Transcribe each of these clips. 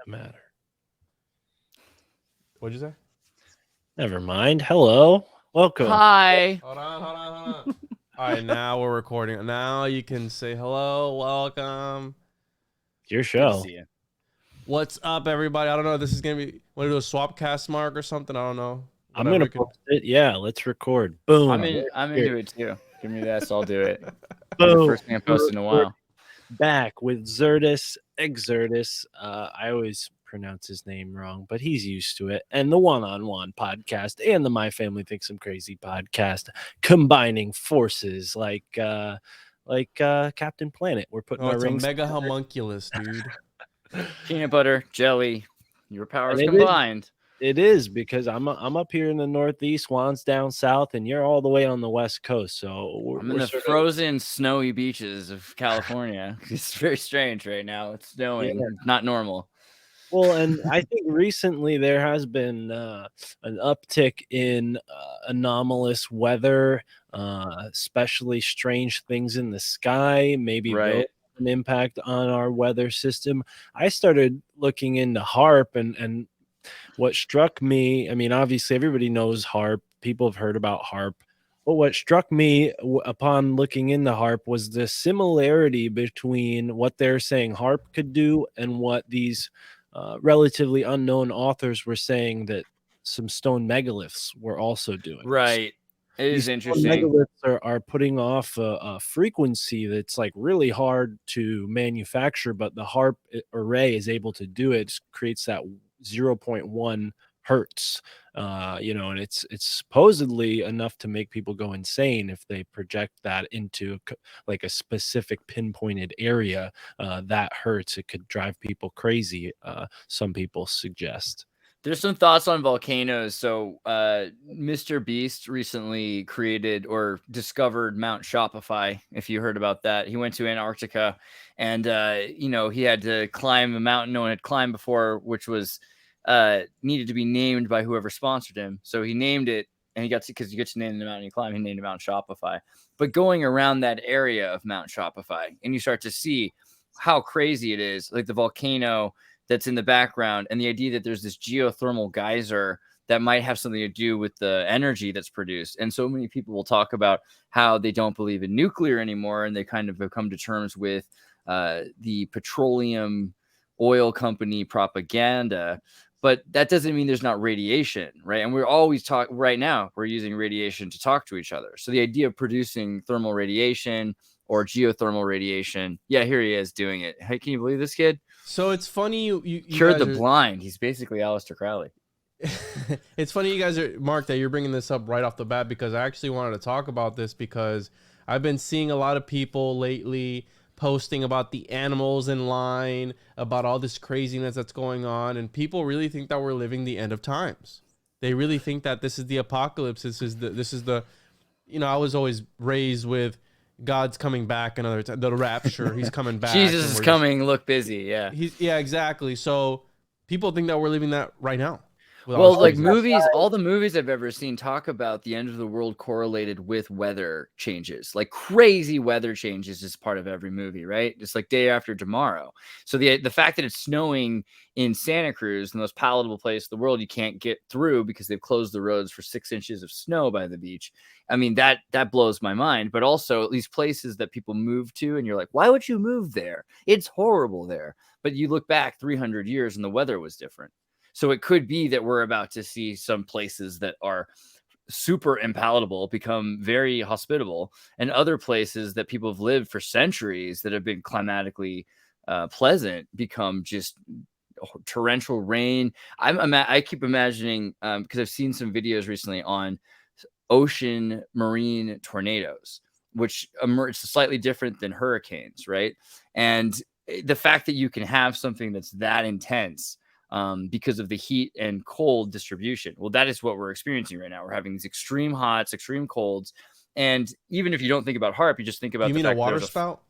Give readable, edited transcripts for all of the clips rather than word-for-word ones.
that matter. What'd you say? Never mind. Hello. Welcome. Hi. Hold on. All right, now we're recording. Now you can say hello, welcome. Your Good to show. see you. What's up, everybody? I don't know. This is gonna be. Want to do a SWAPCAST mark or something? I don't know. I'm gonna post it. Yeah, let's record. Boom. I'm into it too. Give me this. I'll do it. Boom. The first thing I posted in a while. Back with Xirtus. I always pronounce his name wrong, but he's used to it. And the One-on-One podcast and the My Family Thinks I'm Crazy podcast, combining forces like Captain Planet. We're putting our rings. A mega homunculus, dude. Peanut butter, jelly, your powers combined. It is because I'm up here in the Northeast, Juan's down south, and you're all the way on the West Coast. So I'm in the frozen, snowy beaches of California. It's very strange right now. It's snowing. Yeah. Not normal. Well, and I think recently there has been an uptick in anomalous weather, especially strange things in the sky. Maybe those have an impact on our weather system. I started looking into HARP, and what struck me, I mean, obviously everybody knows HARP. People have heard about HARP. But what struck me upon looking into HARP was the similarity between what they're saying HARP could do and what these relatively unknown authors were saying that some stone megaliths were also doing. Right. It is interesting. Megaliths are putting off a frequency that's like really hard to manufacture, but the HARP array is able to do it. It creates that 0.1 hertz, and it's supposedly enough to make people go insane if they project that into like a specific pinpointed area. That hertz, it could drive people crazy. Some people suggest. There's some thoughts on volcanoes. So Mr. Beast recently created or discovered Mount Shopify, if you heard about that. He went to Antarctica and, he had to climb a mountain no one had climbed before, which was needed to be named by whoever sponsored him. So he named it, and because you get to name the mountain you climb, he named it Mount Shopify. But going around that area of Mount Shopify, and you start to see how crazy it is, like the volcano that's in the background, and the idea that there's this geothermal geyser that might have something to do with the energy that's produced. And so many people will talk about how they don't believe in nuclear anymore, and they kind of have come to terms with the petroleum oil company propaganda. But that doesn't mean there's not radiation, right? And we're always right now, we're using radiation to talk to each other. So the idea of producing thermal radiation or geothermal radiation, yeah, here he is doing it. Hey, can you believe this kid? So it's funny you cured the blind. He's basically Aleister Crowley. It's funny you guys are, Mark, that you're bringing this up right off the bat, because I actually wanted to talk about this because I've been seeing a lot of people lately posting about the animals in line, about all this craziness that's going on, and people really think that we're living the end of times. They really think that this is the apocalypse. This is the I was always raised with God's coming back another time, the rapture, he's coming back. Jesus is coming, look busy, yeah. Yeah, exactly. So people think that we're living that right now. Well, like movies, all the movies I've ever seen talk about the end of the world correlated with weather changes, like crazy weather changes is part of every movie, right? Just like Day After Tomorrow. So the fact that it's snowing in Santa Cruz, the most palatable place in the world, you can't get through because they've closed the roads for 6 inches of snow by the beach. I mean, that blows my mind. But also these places that people move to, and you're like, why would you move there? It's horrible there. But you look back 300 years and the weather was different. So it could be that we're about to see some places that are super impalatable become very hospitable, and other places that people have lived for centuries that have been climatically pleasant become just torrential rain. I keep imagining, because I've seen some videos recently on ocean marine tornadoes, which it's slightly different than hurricanes, right? And the fact that you can have something that's that intense because of the heat and cold distribution. Well, that is what we're experiencing right now. We're having these extreme hots, extreme colds. And even if you don't think about HARP, you just think about the fact a water spout?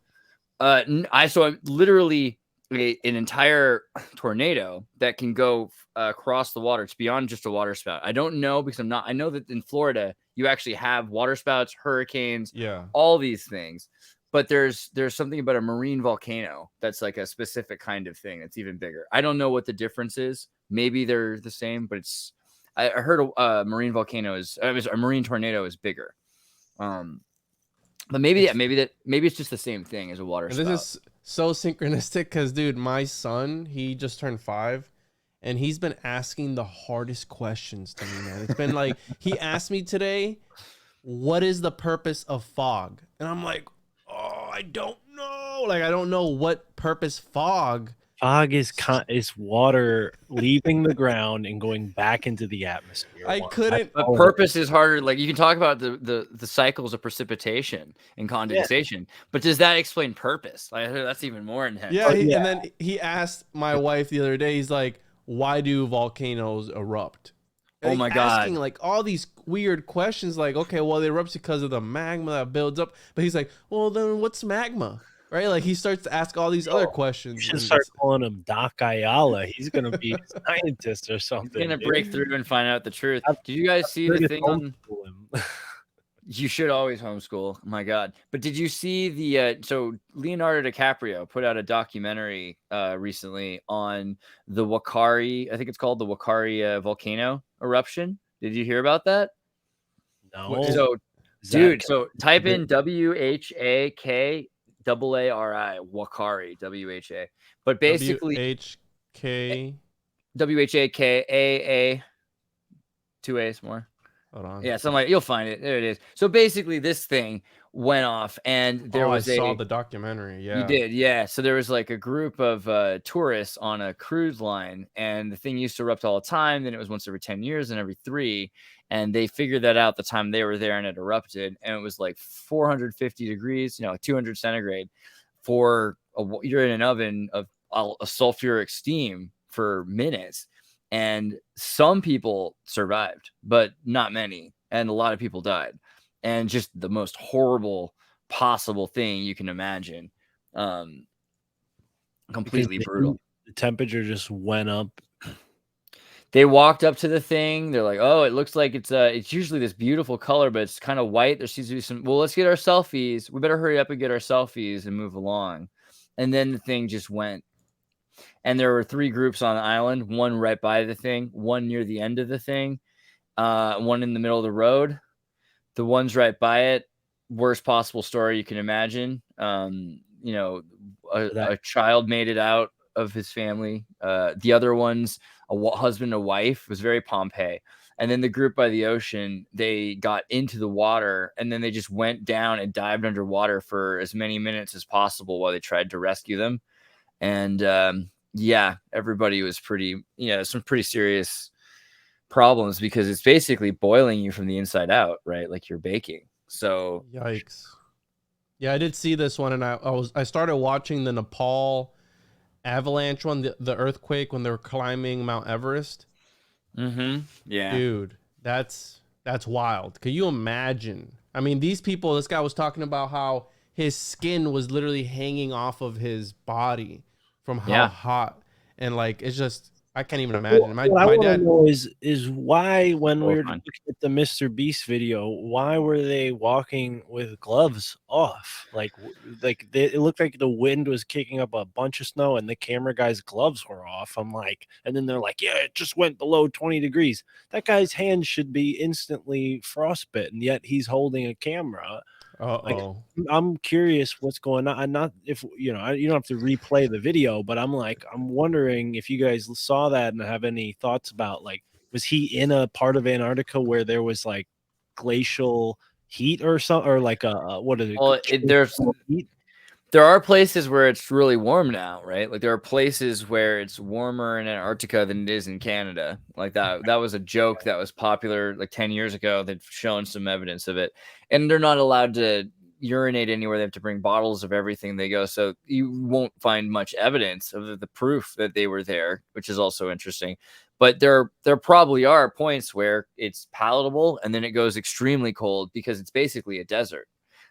I'm literally an entire tornado that can go across the water. It's beyond just a water spout. I don't know because I know that in Florida, you actually have water spouts, hurricanes, all these things. but there's something about a marine volcano that's like a specific kind of thing that's even bigger. I don't know what the difference is. Maybe they're the same, but I heard a marine volcano a marine tornado is bigger. But maybe it's just the same thing as a water spout. This is so synchronistic because, dude, my son, he just turned 5, and he's been asking the hardest questions to me, man. It's been like, he asked me today, what is the purpose of fog? And I'm like, oh, I don't know. Like, I don't know what purpose fog. Fog is water leaving the ground and going back into the atmosphere. I couldn't. But purpose is harder. Like, you can talk about the cycles of precipitation and condensation, but does that explain purpose? Like, that's even more intense. Yeah, and then he asked my wife the other day, he's like, why do volcanoes erupt? And oh my God. Asking like all these weird questions, like, okay, well, it erupts because of the magma that builds up. But he's like, well, then what's magma? Right? Like, he starts to ask all these other questions. You should start calling him Doc Ayala. He's going to be a scientist or something. He's going to break through and find out the truth. Did you guys see the thing on... You should always homeschool. Oh my God. But did you see the so Leonardo DiCaprio put out a documentary recently on the Wakari, I think it's called the Wakari volcano eruption. Did you hear about that? No. So dude, so type in WHAKAARI, Wakari, WHA. But basically WHAKAA, 2 A's more. Hold on. Yeah, something like, you'll find it. There it is. So basically, this thing went off, and there was I saw the documentary. Yeah, you did. Yeah. So there was like a group of tourists on a cruise line, and the thing used to erupt all the time. Then it was once every 10 years and every 3. And they figured that out the time they were there, and it erupted, and it was like 450 degrees, 200 centigrade, you're in an oven of a sulfuric steam for minutes. And some people survived, but not many. And a lot of people died. And just the most horrible possible thing you can imagine. Completely brutal. The temperature just went up. They walked up to the thing. They're like, oh, it looks like it's usually this beautiful color, but it's kind of white. There seems to be let's get our selfies. We better hurry up and get our selfies and move along. And then the thing just went. And there were 3 groups on the island, one right by the thing, one near the end of the thing, one in the middle of the road. The ones right by it, worst possible story you can imagine. A child made it out of his family. The other ones, a husband and wife, was very Pompeii. And then the group by the ocean, they got into the water, and then they just went down and dived underwater for as many minutes as possible while they tried to rescue them. And everybody was some pretty serious problems because it's basically boiling you from the inside out, right? Like you're baking. So yikes. Yeah, I did see this one, and I started watching the Nepal avalanche one, the earthquake when they were climbing Mount Everest. Mm-hmm. Yeah, dude, that's wild. Can you imagine? I mean, this guy was talking about how his skin was literally hanging off of his body from how hot, and like, it's just, I can't even imagine. What I want to know is why, when we were looking at the Mr. Beast video, why were they walking with gloves off? Like it looked like the wind was kicking up a bunch of snow, and the camera guy's gloves were off. I'm like, and then they're like, yeah, it just went below 20 degrees. That guy's hands should be instantly frostbitten, yet he's holding a camera. Like, I'm curious what's going on. Not if you don't have to replay the video, but I'm wondering if you guys saw that and have any thoughts about, like, was he in a part of Antarctica where there was like glacial heat or something, or like there are places where it's really warm now, right? Like there are places where it's warmer in Antarctica than it is in Canada. Like that was a joke that was popular like 10 years ago. They've shown some evidence of it, and they're not allowed to urinate anywhere. They have to bring bottles of everything they go. So you won't find much evidence of the proof that they were there, which is also interesting. But there probably are points where it's palatable, and then it goes extremely cold because it's basically a desert.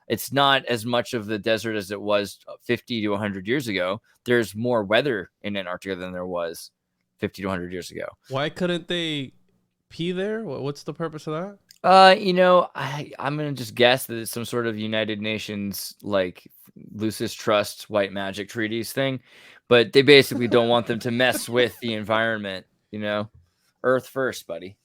It's not as much of the desert as it was 50 to 100 years ago. There's more weather in Antarctica than there was 50 to 100 years ago. Why couldn't they pee there? What's the purpose of that? I'm going to just guess that it's some sort of United Nations like Lucis Trust white magic treaties thing, but they basically don't want them to mess with the environment, you know? Earth first, buddy.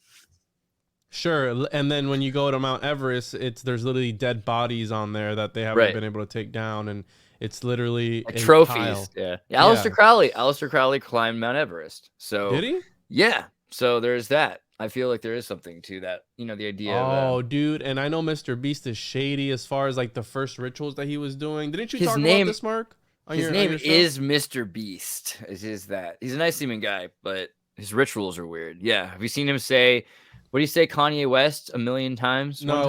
Sure, and then when you go to Mount Everest, there's literally dead bodies on there that they haven't been able to take down, and it's literally like a trophies. pile. Yeah. Aleister Crowley climbed Mount Everest. So did he? Yeah. So there's that. I feel like there is something to that. You know, the idea of dude, and I know Mr. Beast is shady as far as like the first rituals that he was doing. Didn't you talk about this, Mark? His name is Mr. Beast. Is that he's a nice seeming guy, but his rituals are weird. Yeah. Have you seen him say, what do you say, Kanye West 1 million times? No,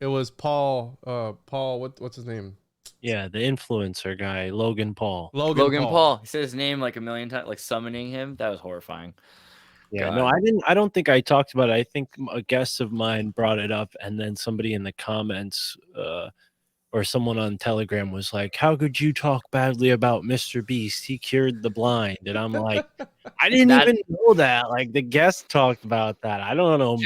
it was Paul. Paul, what's his name? Yeah, the influencer guy, Logan Paul. Logan Paul. He said his name like 1 million times, like summoning him. That was horrifying. Yeah, God. No, I didn't. I don't think I talked about it. I think a guest of mine brought it up, and then somebody in the comments, or someone on Telegram was like, "How could you talk badly about Mr. Beast? He cured the blind." And I'm like, I didn't even know that. Like the guest talked about that. I don't know.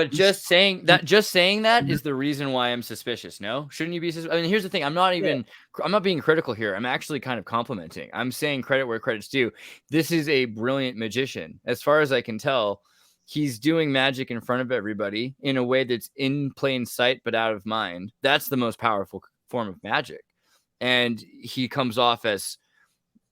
Just saying that is the reason why I'm suspicious. No, shouldn't you be? I mean, here's the thing. I'm not being critical here. I'm actually kind of complimenting. I'm saying credit where credit's due. This is a brilliant magician, as far as I can tell. He's doing magic in front of everybody in a way that's in plain sight but out of mind. That's the most powerful form of magic, and he comes off as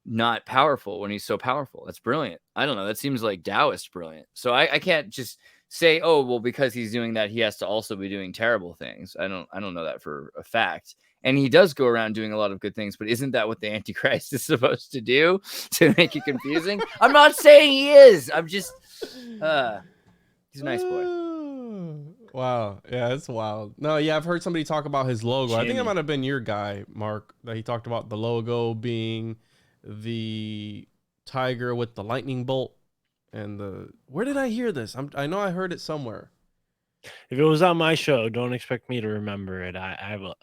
not powerful when he's so powerful. That's brilliant. I don't know. That seems like Taoist brilliant. So I can't just say, oh, well, because he's doing that, he has to also be doing terrible things. I don't know that for a fact. And he does go around doing a lot of good things, but isn't that what the Antichrist is supposed to do to make it confusing? I'm not saying he is. I'm just, he's a nice boy. Wow. Yeah, it's wild. No, yeah, I've heard somebody talk about his logo. I think it might have been your guy, Mark, that he talked about the logo being the tiger with the lightning bolt and where did I hear this? I know I heard it somewhere. If it was on my show, don't expect me to remember it. I have a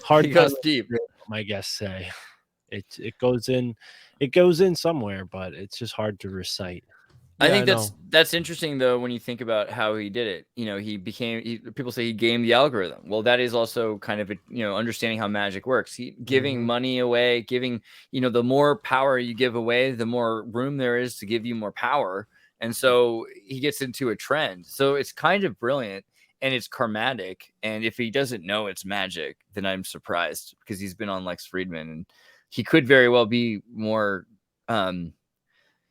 hard time deep. My guests say it goes in somewhere, but it's just hard to recite. I think that's interesting though when you think about how he did it. You know, people say he gamed the algorithm. Well, that is also kind of understanding how magic works. Giving money away, giving, the more power you give away, the more room there is to give you more power. And so he gets into a trend. So it's kind of brilliant and it's karmatic. And if he doesn't know it's magic, then I'm surprised, because he's been on Lex Friedman and he could very well be more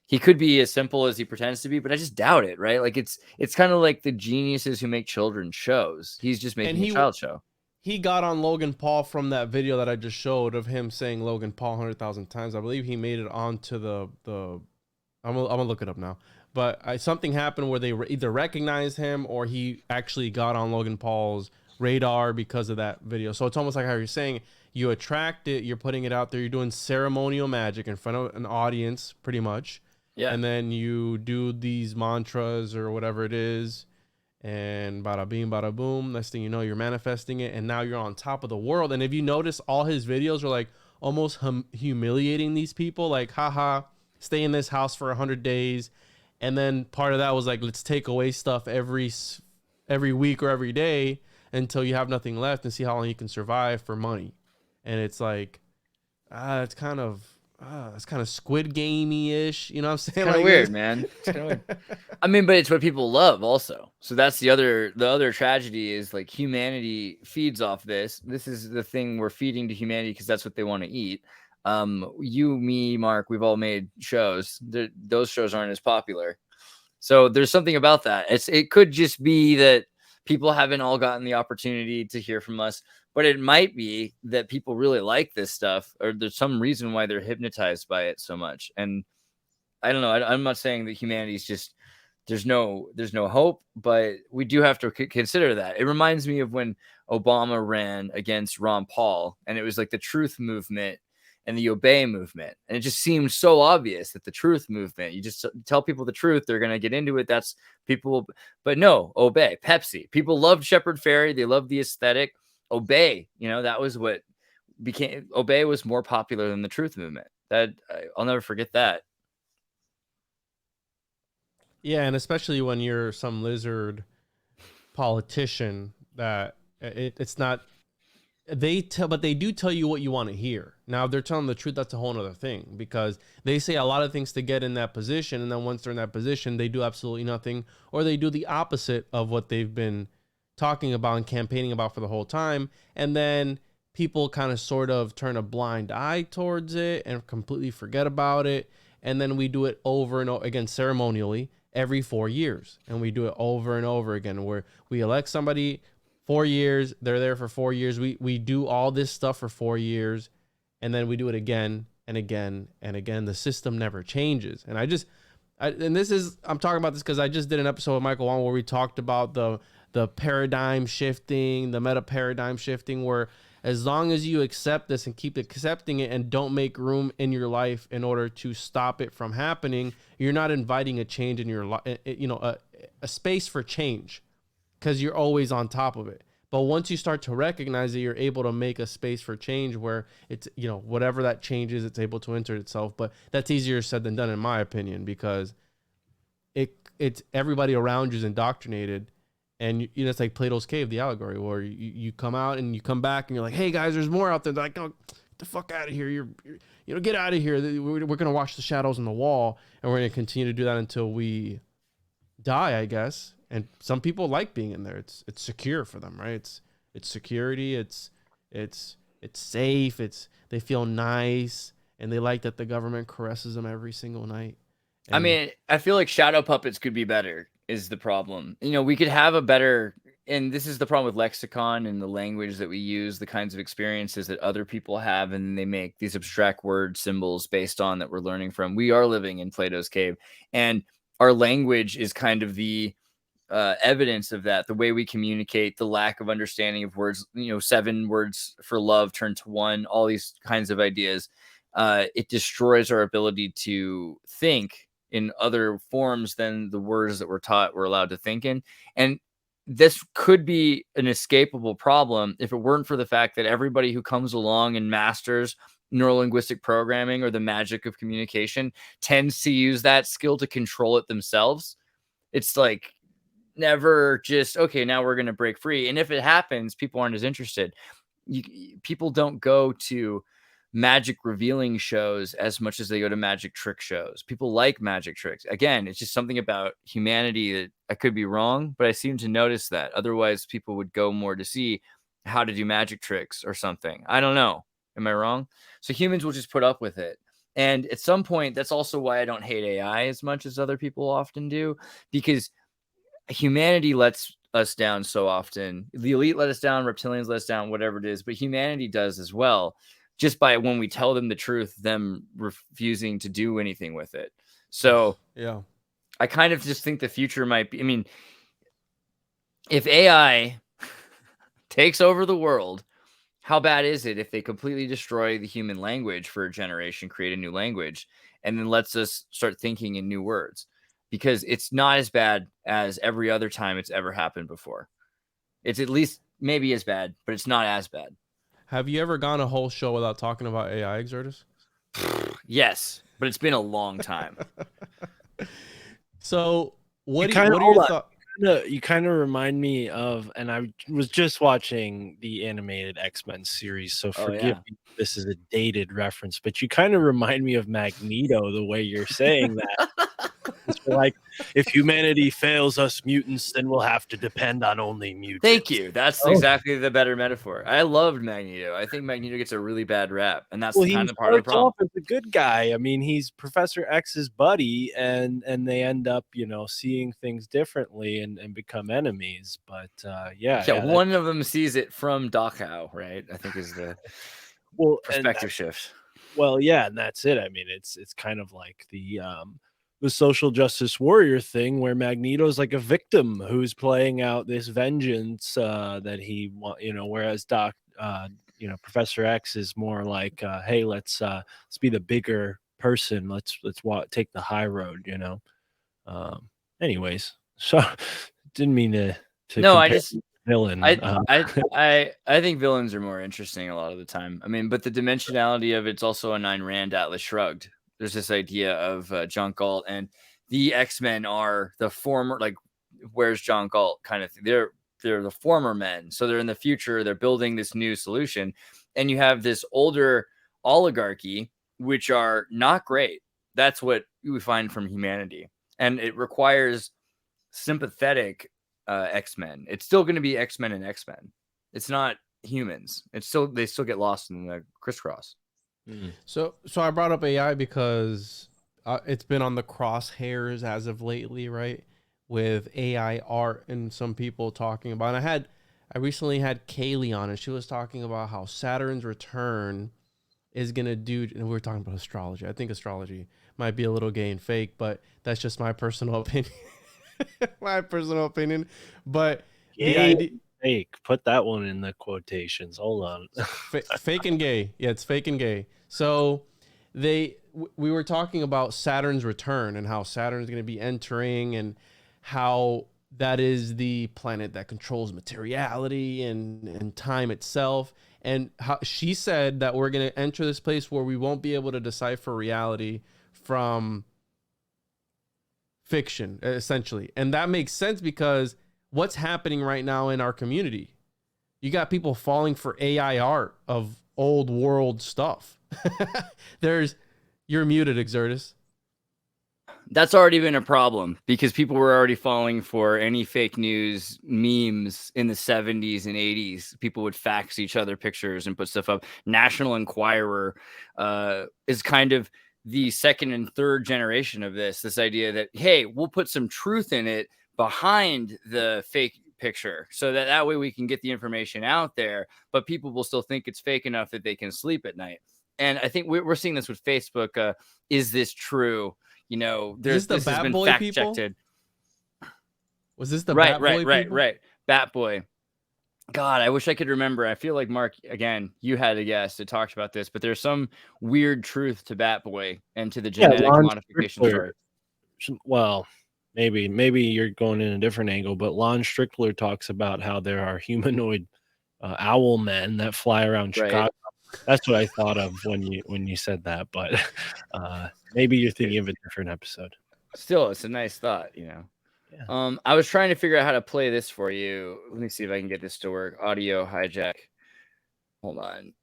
he could be as simple as he pretends to be, but I just doubt it, right? Like it's kind of like the geniuses who make children's shows. He's just making a child show. He got on Logan Paul from that video that I just showed of him saying Logan Paul 100,000 times. I believe he made it onto the I'm gonna look it up now. But something happened where they either recognized him or he actually got on Logan Paul's radar because of that video. So it's almost like how you're saying, you attract it, you're putting it out there, you're doing ceremonial magic in front of an audience, pretty much. Yeah. And then you do these mantras or whatever it is, and bada bing, bada boom. Next thing you know, you're manifesting it, and now you're on top of the world. And if you notice, all his videos are like almost humiliating these people, like, haha, stay in this house for 100 days. And then part of that was like, let's take away stuff every week or every day until you have nothing left and see how long you can survive for money. And it's like, it's kind of Squid Gamey-ish, you know what I'm saying? It's kind of weird, man. It's kind of weird. I mean, but it's what people love also. So that's the other tragedy is like humanity feeds off this. This is the thing we're feeding to humanity because that's what they want to eat. You, me, Mark, we've all made shows. Those shows aren't as popular. So there's something about that. It could just be that people haven't all gotten the opportunity to hear from us. But it might be that people really like this stuff, or there's some reason why they're hypnotized by it so much. And I don't know. I'm not saying that humanity is just there's no hope, but we do have to consider that. It reminds me of when Obama ran against Ron Paul, and it was like the Truth Movement and the Obey movement, and it just seemed so obvious that the Truth Movement, you just tell people the truth, they're going to get into it. That's people, but no, Obey. Pepsi. People loved Shepard Fairey. They loved the aesthetic. Obey, that was what became. Obey was more popular than the Truth Movement. I'll never forget that. Yeah, and especially when you're some lizard politician, that it's not but they do tell you what you want to hear. Now, if they're telling the truth, that's a whole other thing, because they say a lot of things to get in that position, and then once they're in that position, they do absolutely nothing, or they do the opposite of what they've been talking about and campaigning about for the whole time, and then people kind of sort of turn a blind eye towards it and completely forget about it, and then we do it over and over again ceremonially every 4 years, and we do it over and over again, where we elect somebody 4 years, they're there for 4 years. We do all this stuff for 4 years, and then we do it again and again and again. The system never changes. And I'm talking about this because I just did an episode with Michael Wong where we talked about the paradigm shifting, the meta paradigm shifting, where as long as you accept this and keep accepting it and don't make room in your life in order to stop it from happening, you're not inviting a change in your life, a space for change, because you're always on top of it. But once you start to recognize that you're able to make a space for change where it's, whatever that change is, it's able to enter itself. But that's easier said than done, in my opinion, because it's everybody around you is indoctrinated. And it's like Plato's cave, the allegory, where you come out and you come back and you're like, hey guys, there's more out there. They're like, oh, get the fuck out of here. Get out of here. We're going to watch the shadows on the wall, and we're going to continue to do that until we die, I guess. And some people like being in there. It's secure for them, right? It's security. It's safe. They feel nice, and they like that the government caresses them every single night. I mean, I feel like shadow puppets could be better, is the problem. We could have a better, and this is the problem with lexicon and the language that we use, the kinds of experiences that other people have, and they make these abstract word symbols based on that we're learning from. We are living in Plato's cave, and our language is kind of the evidence of that. The way we communicate, the lack of understanding of words, 7 words for love turned to 1, all these kinds of ideas. It destroys our ability to think in other forms than the words that we're taught we're allowed to think in. And this could be an escapable problem if it weren't for the fact that everybody who comes along and masters neurolinguistic programming or the magic of communication tends to use that skill to control it themselves. It's like never just, okay, now we're going to break free. And if it happens, people aren't as interested. People don't go to magic revealing shows as much as they go to magic trick shows. People like magic tricks. Again, it's just something about humanity that I could be wrong, but I seem to notice that. Otherwise, people would go more to see how to do magic tricks or something. I don't know. Am I wrong? So humans will just put up with it. And at some point, that's also why I don't hate AI as much as other people often do, because humanity lets us down so often. The elite let us down, reptilians let us down, whatever it is, but humanity does as well. Just by when we tell them the truth, them refusing to do anything with it. So yeah, I kind of just think the future might be, if AI takes over the world, how bad is it if they completely destroy the human language for a generation, create a new language, and then lets us start thinking in new words? Because it's not as bad as every other time it's ever happened before. It's at least maybe as bad, but it's not as bad. Have you ever gone a whole show without talking about AI, Xirtus? Yes, but it's been a long time. So what are your thoughts? You kind of remind me of, and I was just watching the animated X-Men series, so forgive me if this is a dated reference, but you kind of remind me of Magneto the way you're saying that. It's like, if humanity fails us mutants, then we'll have to depend on only mutants. Thank you. That's exactly the better metaphor. I loved Magneto. I think Magneto gets a really bad rap, and that's kind of part of the problem. Off as a good guy. He's Professor X's buddy, and they end up, seeing things differently and become enemies. But one of them sees it from Dachau, right? I think is the perspective shift. Well, yeah, and that's it. It's kind of like the social justice warrior thing, where Magneto's like a victim who's playing out this vengeance that he whereas Professor X is more like, hey, let's be the bigger person, let's take the high road, anyways. So didn't mean to no, I just villain. I think villains are more interesting a lot of the time. But the dimensionality of it's also a Ayn Rand Atlas Shrugged. There's this idea of John Galt, and the X-Men are the former, like, where's John Galt kind of thing. They're the former men. So they're in the future. They're building this new solution, and you have this older oligarchy, which are not great. That's what we find from humanity, and it requires sympathetic X-Men. It's still going to be X-Men and X-Men. It's not humans. It's still, they still get lost in the crisscross. So I brought up AI because it's been on the crosshairs as of lately, right? With AI art and some people talking about. And I recently had Kaylee on, and she was talking about how Saturn's return is gonna do. And we were talking about astrology. I think astrology might be a little gay and fake, but that's just my personal opinion. My personal opinion. But the idea. Fake. Put that one in the quotations. Hold on. Fake and gay. Yeah, it's fake and gay. So we were talking about Saturn's return and how Saturn's going to be entering, and how that is the planet that controls materiality and time itself. And how she said that we're going to enter this place where we won't be able to decipher reality from fiction, essentially. And that makes sense because what's happening right now in our community? You got people falling for AI art of old world stuff. You're muted, Xirtus. That's already been a problem because people were already falling for any fake news memes in the 70s and 80s. People would fax each other pictures and put stuff up. National Enquirer is kind of the second and third generation of this idea that, hey, we'll put some truth in it behind the fake picture so that way we can get the information out there, but people will still think it's fake enough that they can sleep at night. And I think we're seeing this with Facebook. Is this true? You know, this has been fact checked. Was this the Bat Boy people? Right. Bat Boy. God, I wish I could remember. I feel like, Mark, again, you had a guest that talked about this, but there's some weird truth to Bat Boy and to the genetic modification story. Well, maybe you're going in a different angle, but Lon Strickler talks about how there are humanoid owl men that fly around Chicago. That's what I thought of when you said that, but maybe you're thinking of a different episode. Still, it's a nice thought, you know. Yeah. I was trying to figure out how to play this for you. Let me see if I can get this to work. Audio hijack. Hold on,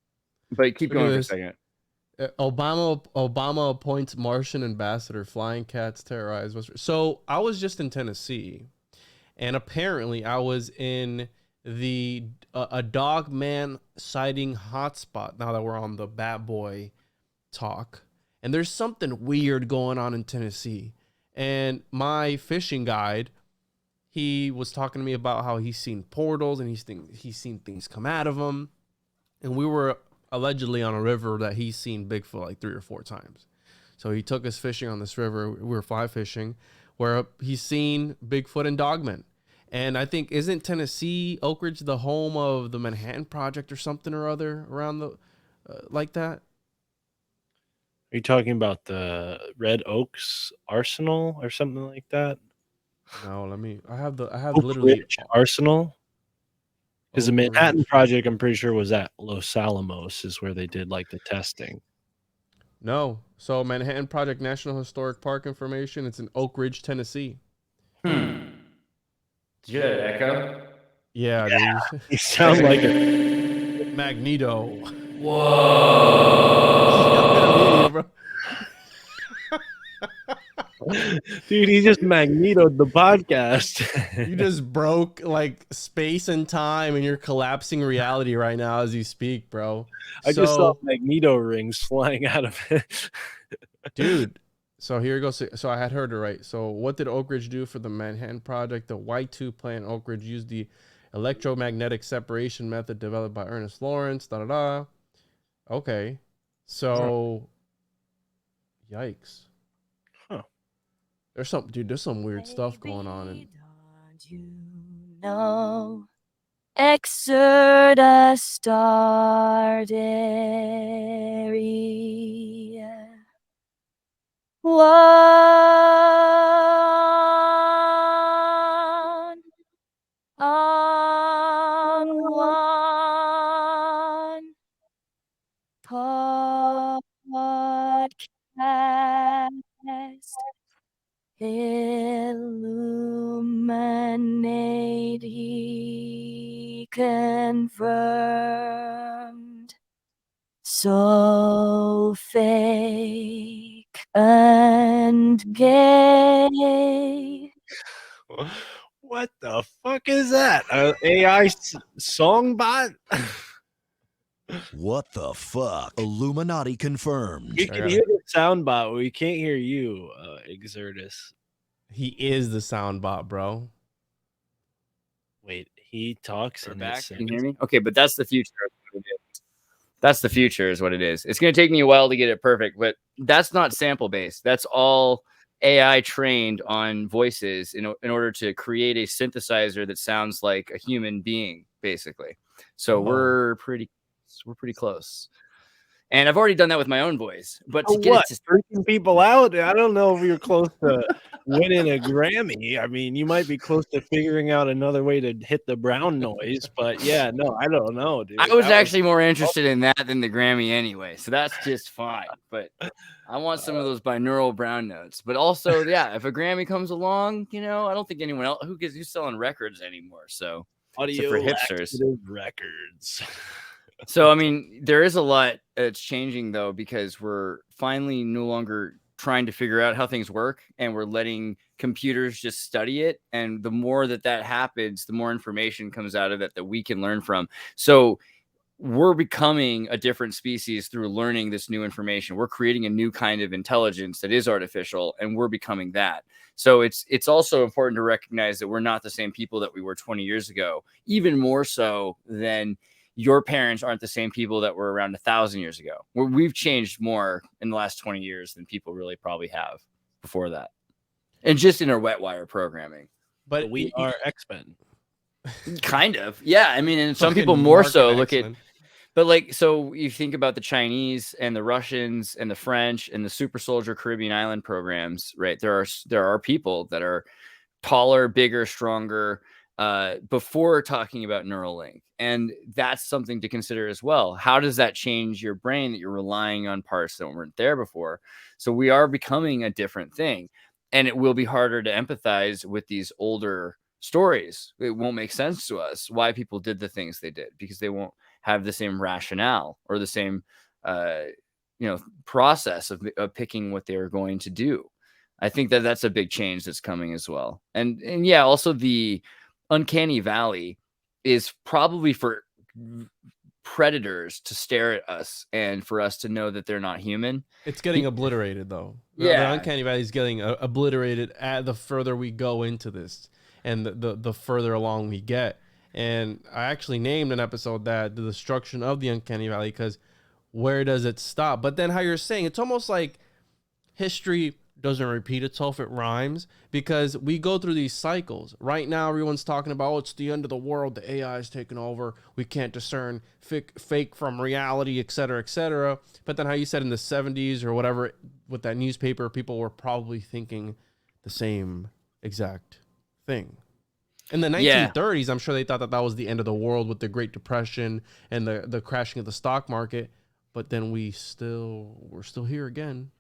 but keep going for a second. Obama appoints Martian ambassador. Flying cats terrorize. So I was just in Tennessee, and apparently I was in a dog man sighting hotspot. Now that we're on the Bat Boy talk, and there's something weird going on in Tennessee. And my fishing guide, he was talking to me about how he's seen portals and he's seen things come out of them. And we were allegedly on a river that he's seen Bigfoot like 3 or 4 times. So he took us fishing on this river. We were fly fishing where he's seen Bigfoot and dogmen. And I think, isn't Tennessee, Oak Ridge, the home of the Manhattan Project or something or other around the like that? Are you talking about the Red Oaks Arsenal or something like that? No, I have Oak literally Ridge Arsenal. Because the Manhattan Project, I'm pretty sure, was at Los Alamos, is where they did like the testing. No, so Manhattan Project National Historic Park information. It's in Oak Ridge, Tennessee. Did you get an echo? Yeah, dude. You sound like a Magneto. Whoa. Dude, he just magnetoed the podcast. You just broke like space and time, and you're collapsing reality right now as you speak, bro. I just saw magneto rings flying out of it. Dude, so here we go. So I had heard it right. So what did Oak Ridge do for the Manhattan Project? The Y2 plant, Oak Ridge used the electromagnetic separation method developed by Ernest Lawrence. Okay. So, yikes. Huh. There's some weird stuff going on. Don't you know, Xirtus started one on one podcast, illuminating confirmed. So fake and gay. What the fuck is that? A AI song bot? What the fuck? Illuminati confirmed. We can hear the sound bot, but we can't hear you, Xirtus. He is the sound bot, bro. Wait, he talks We're in back. his Can you hear me? Okay, but that's the future. That's the future is what it is. It's going to take me a while to get it perfect, but that's not sample based. That's all AI trained on voices in order to create a synthesizer that sounds like a human being, basically. So we're pretty close. And I've already done that with my own voice. But to get it to freaking people out, I don't know if you're close to winning a Grammy. I mean, you might be close to figuring out another way to hit the brown noise, but yeah, no, I don't know, dude. I was actually more interested in that than the Grammy anyway, so that's just fine. But I want some of those binaural brown notes. But also, yeah, if a Grammy comes along, I don't think anyone else who's selling records anymore. So audio for hipsters records. So, I mean, there is a lot that's changing, though, because we're finally no longer trying to figure out how things work, and we're letting computers just study it. And the more that happens, the more information comes out of it that we can learn from. So we're becoming a different species through learning this new information. We're creating a new kind of intelligence that is artificial, and we're becoming that. So it's also important to recognize that we're not the same people that we were 20 years ago, even more so than your parents aren't the same people that were around 1,000 years ago. We've changed more in the last 20 years than people really probably have before that. And just in our wet wire programming. But we are X-Men. Kind of. Yeah. I mean, and some people more so look at, but like, so you think about the Chinese and the Russians and the French and the Super Soldier Caribbean Island programs, right? There are people that are taller, bigger, stronger, before talking about Neuralink. And that's something to consider as well. How does that change your brain that you're relying on parts that weren't there before? So we are becoming a different thing, and it will be harder to empathize with these older stories. It won't make sense to us why people did the things they did, because they won't have the same rationale or the same, process of picking what they were going to do. I think that that's a big change that's coming as well. And yeah, also the uncanny valley is probably for predators to stare at us and for us to know that they're not human. It's getting obliterated, though. Yeah. The uncanny valley is getting obliterated the further we go into this and the further along we get. And I actually named an episode that the destruction of the uncanny valley, because where does it stop? But then how you're saying, it's almost like history doesn't repeat itself, it rhymes, because we go through these cycles. Right now, everyone's talking about, it's the end of the world, the AI is taking over, we can't discern fake from reality, etc., etc. But then how you said in the 70s or whatever, with that newspaper, people were probably thinking the same exact thing. In the 1930s, I'm sure they thought that was the end of the world with the Great Depression and the crashing of the stock market. But then we're still here again.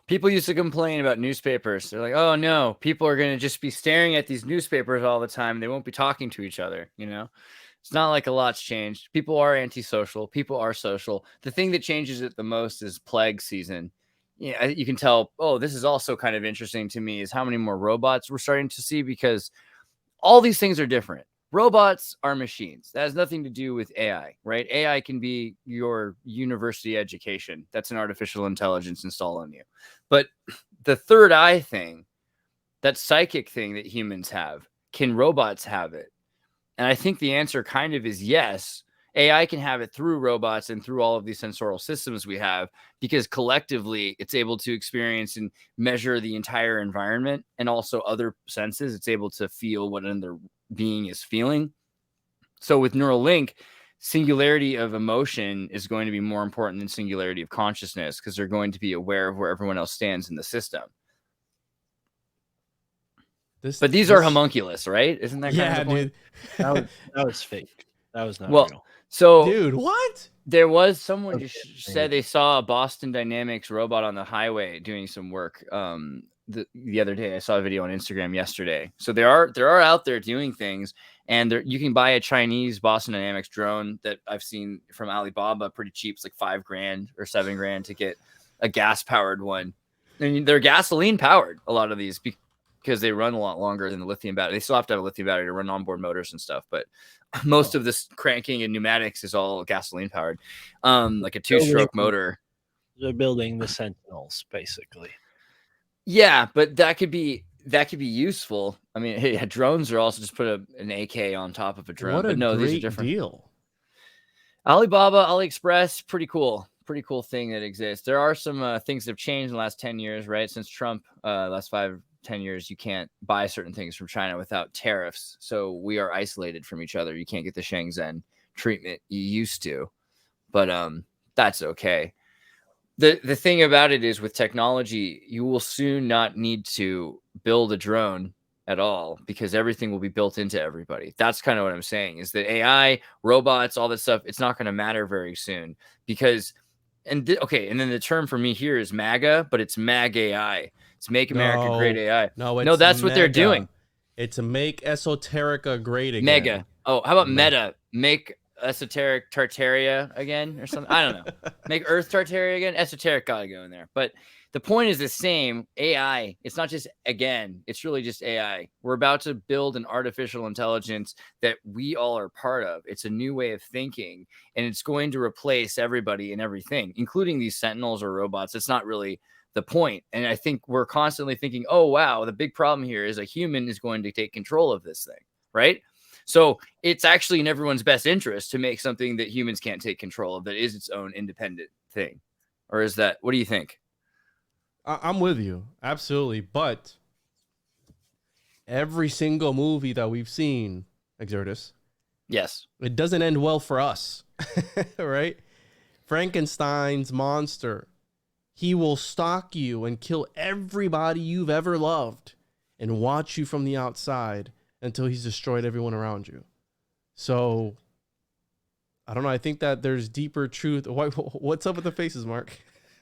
People used to complain about newspapers. They're like, oh no, people are going to just be staring at these newspapers all the time. They won't be talking to each other. It's not like a lot's changed. People are antisocial. People are social. The thing that changes it the most is plague season. Yeah, you can tell, oh, this is also kind of interesting to me, is how many more robots we're starting to see, because all these things are different. Robots are machines. That has nothing to do with AI, right? AI can be your university education. That's an artificial intelligence installed on you. But the third eye thing, that psychic thing that humans have, can robots have it? And I think the answer kind of is yes. AI can have it through robots and through all of these sensorial systems we have, because collectively it's able to experience and measure the entire environment and also other senses. It's able to feel what another being is feeling. So with Neuralink, singularity of emotion is going to be more important than singularity of consciousness, because they're going to be aware of where everyone else stands in the system. But these are homunculus, right? Isn't that kind of the point? Dude. That was fake. That was not real. So, dude, what? There was someone just said they saw a Boston Dynamics robot on the highway doing some work. The other day, I saw a video on Instagram yesterday. So they are out there doing things, And you can buy a Chinese Boston Dynamics drone that I've seen from Alibaba pretty cheap. It's like $5,000 or $7,000 to get a gas powered one. And they're gasoline powered, a lot of these, because they run a lot longer than the lithium battery. They still have to have a lithium battery to run onboard motors and stuff, but most of this cranking and pneumatics is all gasoline powered, like a 2-stroke motor. They're building the Sentinels, basically. Yeah, but that could be useful. I mean, hey, drones are also just put an AK on top of a drone. What a but no, great these are different. deal. Alibaba, AliExpress, pretty cool thing that exists. There are some things that have changed in the last 10 years, right? Since Trump, last 5-10 years, you can't buy certain things from China without tariffs. So we are isolated from each other. You can't get the Shenzhen treatment you used to, but that's okay. The thing about it is, with technology, you will soon not need to build a drone at all, because everything will be built into everybody. That's kind of what I'm saying, is that AI, robots, all that stuff, it's not going to matter very soon, because and then the term for me here is MAGA, but it's MAG AI. It's Make America Great AI. No, that's what they're doing. It's Make Esoterica Great Again. Mega. Oh, how about Meta? Make Esoteric Tartaria again or something. I don't know. Make Earth Tartaria again. Esoteric gotta go in there. But the point is the same. AI. It's not just again. It's really just AI. We're about to build an artificial intelligence that we all are part of. It's a new way of thinking, and it's going to replace everybody and everything, including these sentinels or robots. It's not really the point. And I think we're constantly thinking, oh, wow, the big problem here is a human is going to take control of this thing, right? So it's actually in everyone's best interest to make something that humans can't take control of, that is its own independent thing. Or is that, what do you think? I'm with you. Absolutely. But every single movie that we've seen, Xirtus, yes, it doesn't end well for us, right? Frankenstein's monster, he will stalk you and kill everybody you've ever loved and watch you from the outside until he's destroyed everyone around you. So, I don't know. I think that there's deeper truth. What's up with the faces, Mark?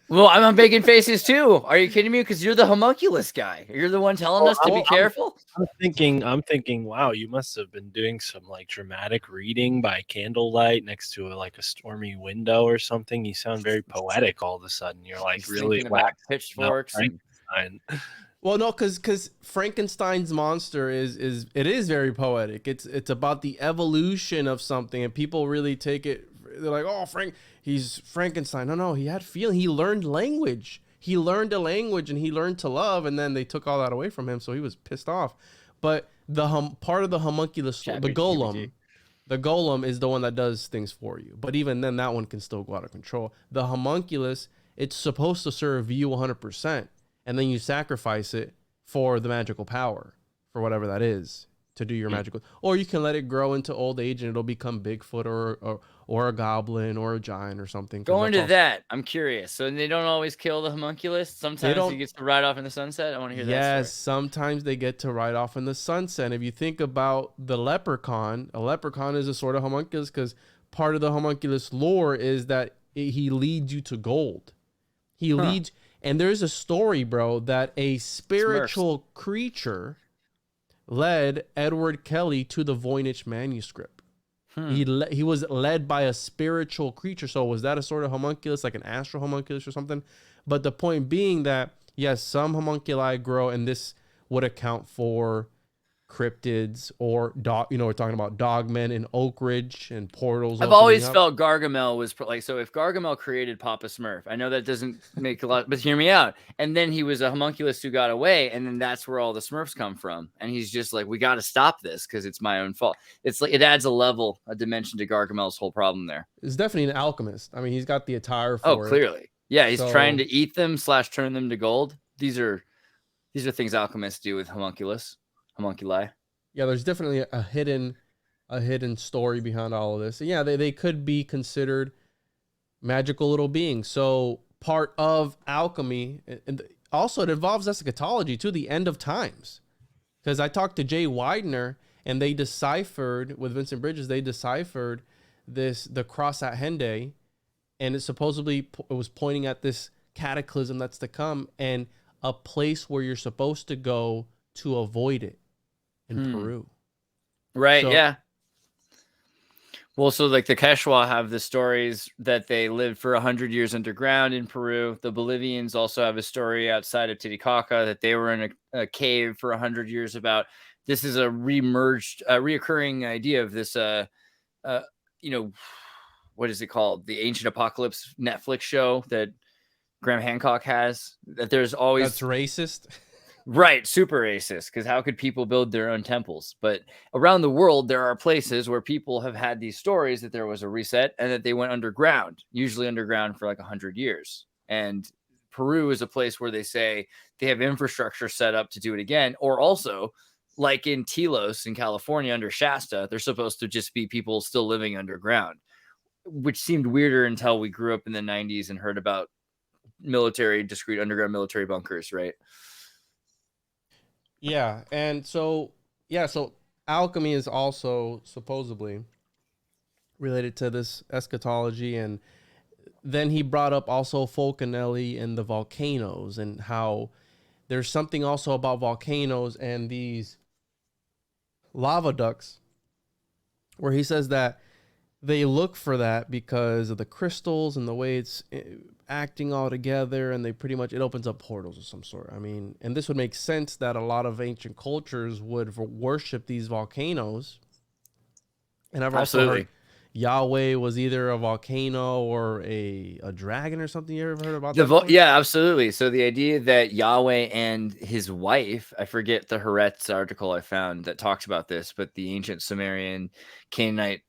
Well, I'm making faces too. Are you kidding me? Because you're the homunculus guy. You're the one telling us to be careful. I'm thinking, wow, you must have been doing some like dramatic reading by candlelight next to a stormy window or something. You sound very poetic all of a sudden. You're like really about pitchforks. Well, no, because Frankenstein's monster is very poetic. It's about the evolution of something, and people really take it. They're like, oh, he's Frankenstein. No, he had feeling. He learned language. He learned a language, and he learned to love. And then they took all that away from him, so he was pissed off. But the part of the homunculus, the golem is the one that does things for you. But even then, that one can still go out of control. The homunculus, it's supposed to serve you 100%. And then you sacrifice it for the magical power, for whatever that is, to do your magical. Or you can let it grow into old age and it'll become Bigfoot or a goblin or a giant or something. Going to that, I'm curious. So they don't always kill the homunculus? Sometimes he gets to ride off in the sunset? I want to hear that story. Yes, sometimes they get to ride off in the sunset. If you think about the leprechaun, a leprechaun is a sort of homunculus, because part of the homunculus lore is that he leads you to gold. He leads... And there's a story, bro, that a spiritual creature led Edward Kelly to the Voynich manuscript. He was led by a spiritual creature. So was that a sort of homunculus, like an astral homunculus or something? But the point being that, yes, some homunculi grow, and this would account for cryptids or we're talking about dogmen in Oak Ridge and portals. I've always felt Gargamel was so if Gargamel created Papa Smurf, I know that doesn't make a lot, but hear me out. And then he was a homunculus who got away, and then that's where all the Smurfs come from. And he's just like, we got to stop this because it's my own fault. It's like it adds a dimension to Gargamel's whole problem there. It's definitely an alchemist. I mean, he's got the attire for it. Clearly. Yeah, he's trying to eat them / turn them to gold. These are things alchemists do with homunculi. Yeah, there's definitely a hidden story behind all of this. And yeah, they could be considered magical little beings. So part of alchemy, and also it involves eschatology too, the end of times. Because I talked to Jay Widener, and they deciphered with Vincent Bridges. They deciphered the cross at Henday, and it was pointing at this cataclysm that's to come and a place where you're supposed to go to avoid it. In Peru. Right. So Yeah. Well, so like the Quechua have the stories that they lived for 100 years underground in Peru. The Bolivians also have a story outside of Titicaca that they were in a cave for 100 years. About this is a reoccurring idea of this, you know, what is it called? The Ancient Apocalypse Netflix show that Graham Hancock has. That there's always that's racist. right, super racist, because how could people build their own temples? But around the world, there are places where people have had these stories that there was a reset and that they went underground, usually underground for like 100 years. And Peru is a place where they say they have infrastructure set up to do it again. Or also, like in Telos in California under Shasta, they're supposed to just be people still living underground, which seemed weirder until we grew up in the 90s and heard about discrete underground military bunkers, right? Yeah, and so alchemy is also supposedly related to this eschatology, and then he brought up also Fulcanelli and the volcanoes and how there's something also about volcanoes and these lava ducts where he says that they look for that because of the crystals and the way it's acting all together, and they pretty much, it opens up portals of some sort. I mean, and this would make sense that a lot of ancient cultures would worship these volcanoes. And I've also heard Yahweh was either a volcano or a dragon or something. You ever heard about that? Yeah, absolutely. So the idea that Yahweh and his wife, I forget the Haaretz article I found that talks about this, but the ancient Sumerian Canaanite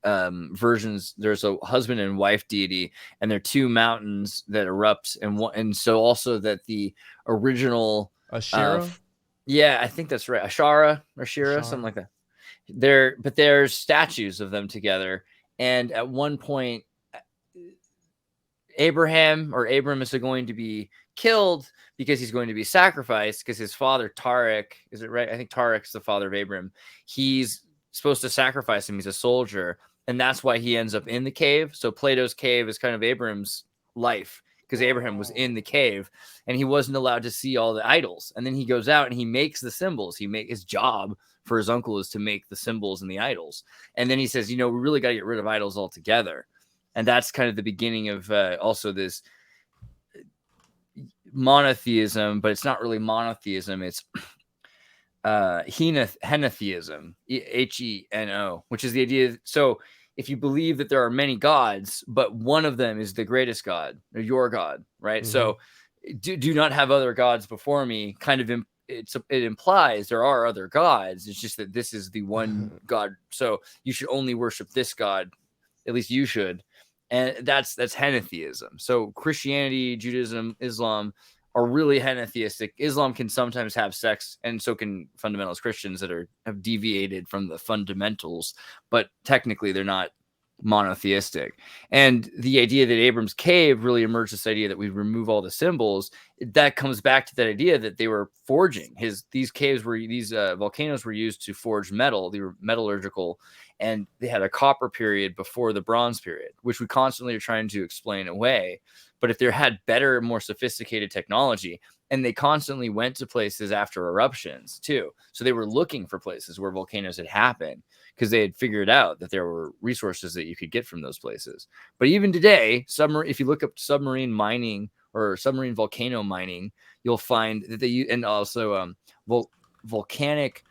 versions, there's a husband and wife deity, and there are two mountains that erupt, and so also that the original Ashera. Yeah, I think that's right. Ashara or Shira, something like that. But there's statues of them together. And at one point, Abram is going to be killed because he's going to be sacrificed because his father, Tariq, is it right? I think Tariq's the father of Abram. He's supposed to sacrifice him. He's a soldier. And that's why he ends up in the cave. So Plato's cave is kind of Abram's life because Abraham was in the cave and he wasn't allowed to see all the idols. And then he goes out and he makes the symbols. His job for his uncle is to make the symbols and the idols. And then he says, we really got to get rid of idols altogether. And that's kind of the beginning of also this monotheism, but it's not really monotheism. It's henotheism, Heno, which is the idea. So if you believe that there are many gods, but one of them is the greatest God, or your God, right? Mm-hmm. So do not have other gods before me. Kind of it implies there are other gods. It's just that this is the one God. So you should only worship this God. At least you should. And that's henotheism. So Christianity, Judaism, Islam are really henotheistic. Islam can sometimes have sex, and so can fundamentalist Christians that have deviated from the fundamentals, but technically they're not monotheistic. And the idea that Abram's cave really emerged, this idea that we remove all the symbols, that comes back to that idea that they were forging these volcanoes were used to forge metal. They were metallurgical, and they had a copper period before the bronze period, which we constantly are trying to explain away. But if they had better, more sophisticated technology, and they constantly went to places after eruptions too. So they were looking for places where volcanoes had happened because they had figured out that there were resources that you could get from those places. But even today, if you look up submarine mining or submarine volcano mining, you'll find that they use, and also volcanic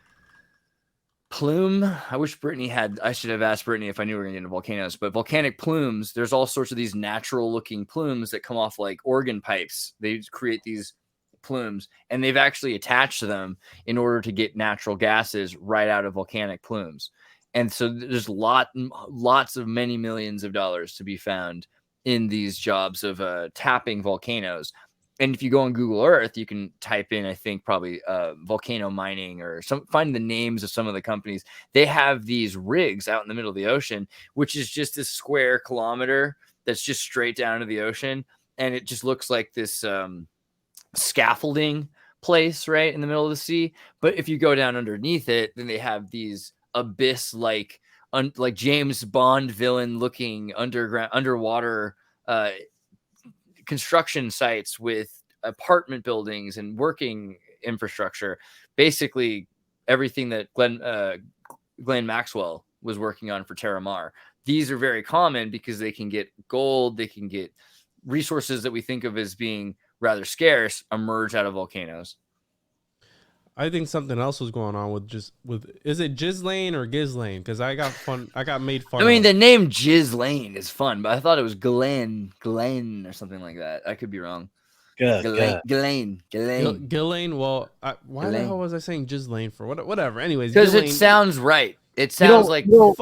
plume. I should have asked Brittany if I knew we were going to get into volcanoes, but volcanic plumes, there's all sorts of these natural looking plumes that come off like organ pipes. They create these plumes, and they've actually attached them in order to get natural gases right out of volcanic plumes. And so there's lots of many millions of dollars to be found in these jobs of tapping volcanoes. And if you go on Google Earth, you can type in, I think, probably volcano mining or find the names of some of the companies. They have these rigs out in the middle of the ocean, which is just this square kilometer that's just straight down to the ocean. And it just looks like this scaffolding place right in the middle of the sea. But if you go down underneath it, then they have these abyss like James Bond villain looking underwater construction sites with apartment buildings and working infrastructure. Basically everything that Glenn Maxwell was working on for Terramar. These are very common because they can get gold, they can get resources that we think of as being rather scarce emerge out of volcanoes. I think something else was going on with is it Ghislaine or Ghislaine? Because I got made fun. I mean, of. the name Ghislaine is fun, but I thought it was Glenn or something like that. I could be wrong. Ghislaine. Ghislaine. Well, why the hell was I saying Ghislaine for? Whatever. Anyways, because it sounds right. It sounds like you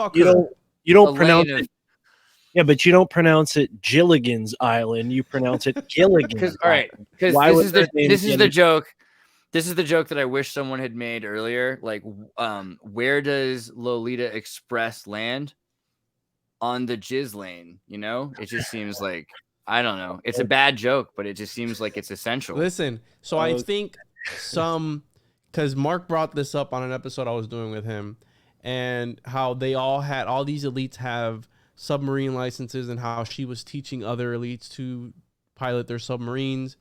don't pronounce it. Yeah, but you don't pronounce it Gilligan's Island. You pronounce it Gilligan's. All right, because this is the joke. This is the joke that I wish someone had made earlier. Like, where does Lolita Express land? On the Ghislaine, you know? It just seems like, I don't know. It's a bad joke, but it just seems like it's essential. Listen, so I think because Mark brought this up on an episode I was doing with him, and how all these elites have submarine licenses, and how she was teaching other elites to pilot their submarines.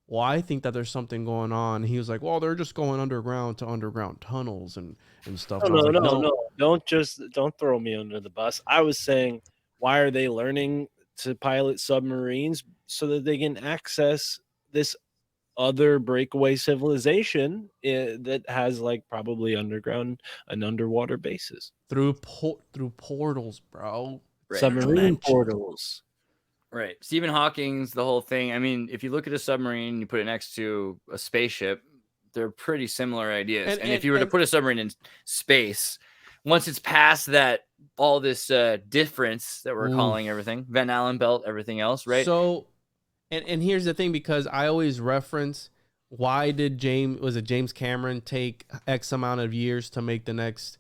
Well, I think that there's something going on. He was like, well, they're just going underground to underground tunnels and stuff. No. Don't throw me under the bus. I was saying, why are they learning to pilot submarines? So that they can access this other breakaway civilization that has like probably underground and underwater bases. Through portals, bro. Right. Submarine portals. Right. Stephen Hawking's the whole thing. I mean, if you look at a submarine, you put it next to a spaceship, they're pretty similar ideas. And if you were to put a submarine in space, once it's past that, all this difference that we're calling everything, Van Allen belt, everything else, right? So, and here's the thing, because I always reference, why did James Cameron take X amount of years to make the next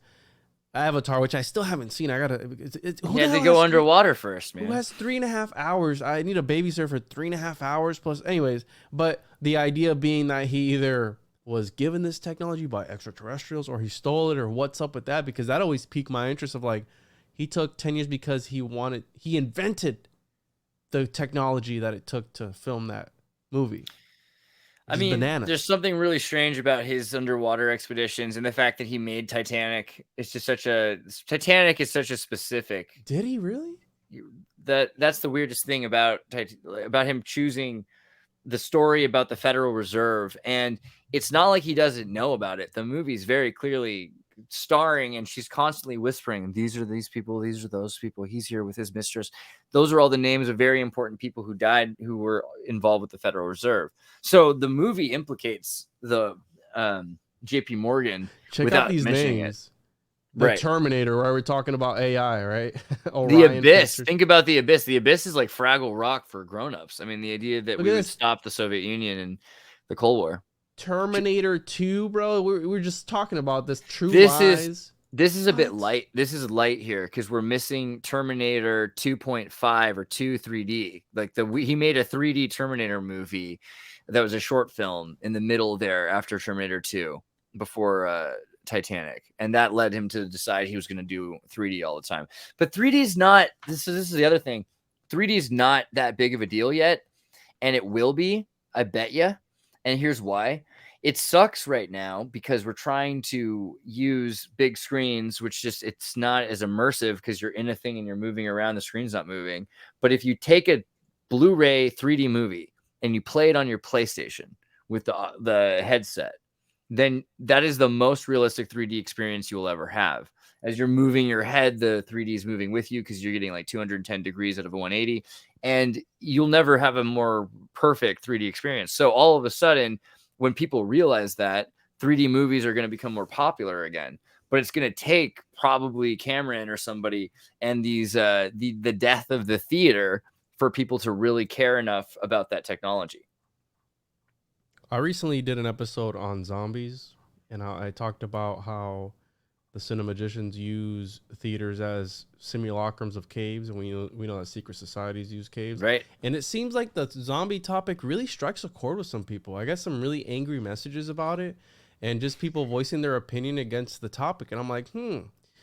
Avatar, which I still haven't seen. He had to go underwater first, man. Who has 3.5 hours? I need a babysitter for 3.5 hours plus. Anyways, but the idea being that he either was given this technology by extraterrestrials or he stole it, or what's up with that? Because that always piqued my interest of like, he took 10 years because he invented the technology that it took to film that movie. I mean, there's something really strange about his underwater expeditions, and the fact that he made Titanic. It's just Titanic is such a specific. Did he really? That's the weirdest thing about him choosing the story about the Federal Reserve, and it's not like he doesn't know about it. The movie's very clearly starring, and she's constantly whispering, these are these people, these are those people, he's here with his mistress. Those are all the names of very important people who died, who were involved with the Federal Reserve. So the movie implicates the JP Morgan. Check out these names. The Terminator, right? We're talking about AI, right? The Abyss. Pictures. Think about the Abyss. The Abyss is like Fraggle Rock for grown-ups. I mean, the idea that we would stop the Soviet Union and the Cold War. Terminator 2, bro. We're just talking about this. This is a bit light. This is light here because we're missing Terminator 2.5 or 2 3D. Like he made a 3D Terminator movie that was a short film in the middle there after Terminator 2 before Titanic, and that led him to decide he was going to do 3D all the time. But 3D is not. This is the other thing. 3D is not that big of a deal yet, and it will be. I bet you. And here's why. It sucks right now because we're trying to use big screens, which it's not as immersive because you're in a thing and you're moving around, the screen's not moving. But if you take a Blu-ray 3D movie and you play it on your PlayStation with the headset, then that is the most realistic 3D experience you will ever have. As you're moving your head, the 3D is moving with you because you're getting like 210 degrees out of a 180, and you'll never have a more perfect 3D experience. So all of a sudden, when people realize that, 3D movies are going to become more popular again. But it's going to take probably Cameron or somebody and these the death of the theater for people to really care enough about that technology. I recently did an episode on zombies, and I talked about how the cinemagicians use theaters as simulacrums of caves, and we know that secret societies use caves. Right. And it seems like the zombie topic really strikes a chord with some people. I got some really angry messages about it, and just people voicing their opinion against the topic. And I'm like,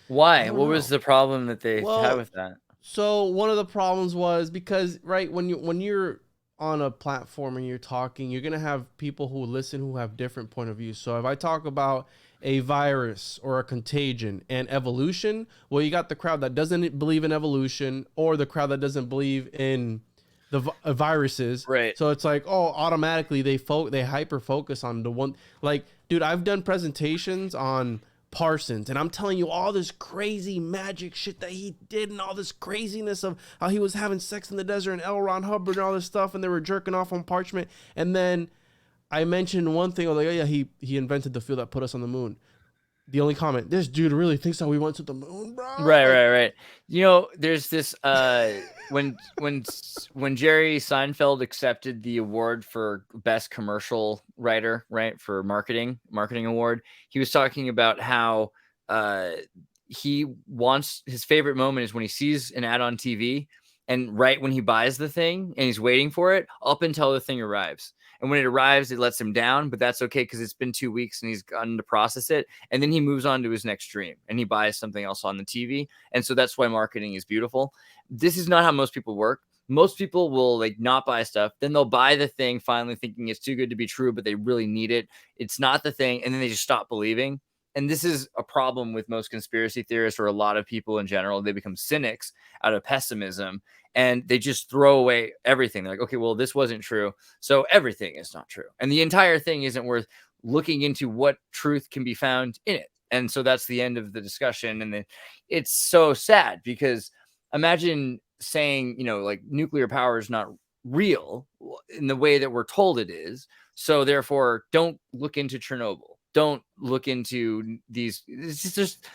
Why? What was the problem that they had with that? So one of the problems was because, right, when you're on a platform and you're talking, you're going to have people who listen who have different point of views. So if I talk about a virus or a contagion. And evolution, well, you got the crowd that doesn't believe in evolution, or the crowd that doesn't believe in the viruses. Right. So it's like, oh, automatically they hyper focus on the one. Like, dude, I've done presentations on Parsons, and I'm telling you all this crazy magic shit that he did, and all this craziness of how he was having sex in the desert, and L. Ron Hubbard and all this stuff, and they were jerking off on parchment. And then I mentioned one thing, I was like, oh yeah, he invented the fuel that put us on the moon. The only comment, this dude really thinks that we went to the moon, bro. Right. You know, there's this when Jerry Seinfeld accepted the award for best commercial writer, right, for marketing award, he was talking about how he wants, his favorite moment is when he sees an ad on TV, and right when he buys the thing and he's waiting for it up until the thing arrives. And when it arrives, it lets him down, but that's okay because it's been 2 weeks and he's gotten to process it. And then he moves on to his next dream and he buys something else on the TV. And so that's why marketing is beautiful. This is not how most people work. Most people will like not buy stuff. Then they'll buy the thing finally thinking it's too good to be true, but they really need it. It's not the thing. And then they just stop believing. And this is a problem with most conspiracy theorists, or a lot of people in general. They become cynics out of pessimism, and they just throw away everything. They're like, okay, well, this wasn't true, so everything is not true. And the entire thing isn't worth looking into what truth can be found in it. And so that's the end of the discussion. And then it's so sad, because imagine saying, you know, like nuclear power is not real in the way that we're told it is. So therefore, don't look into Chernobyl. Don't look into these. It's just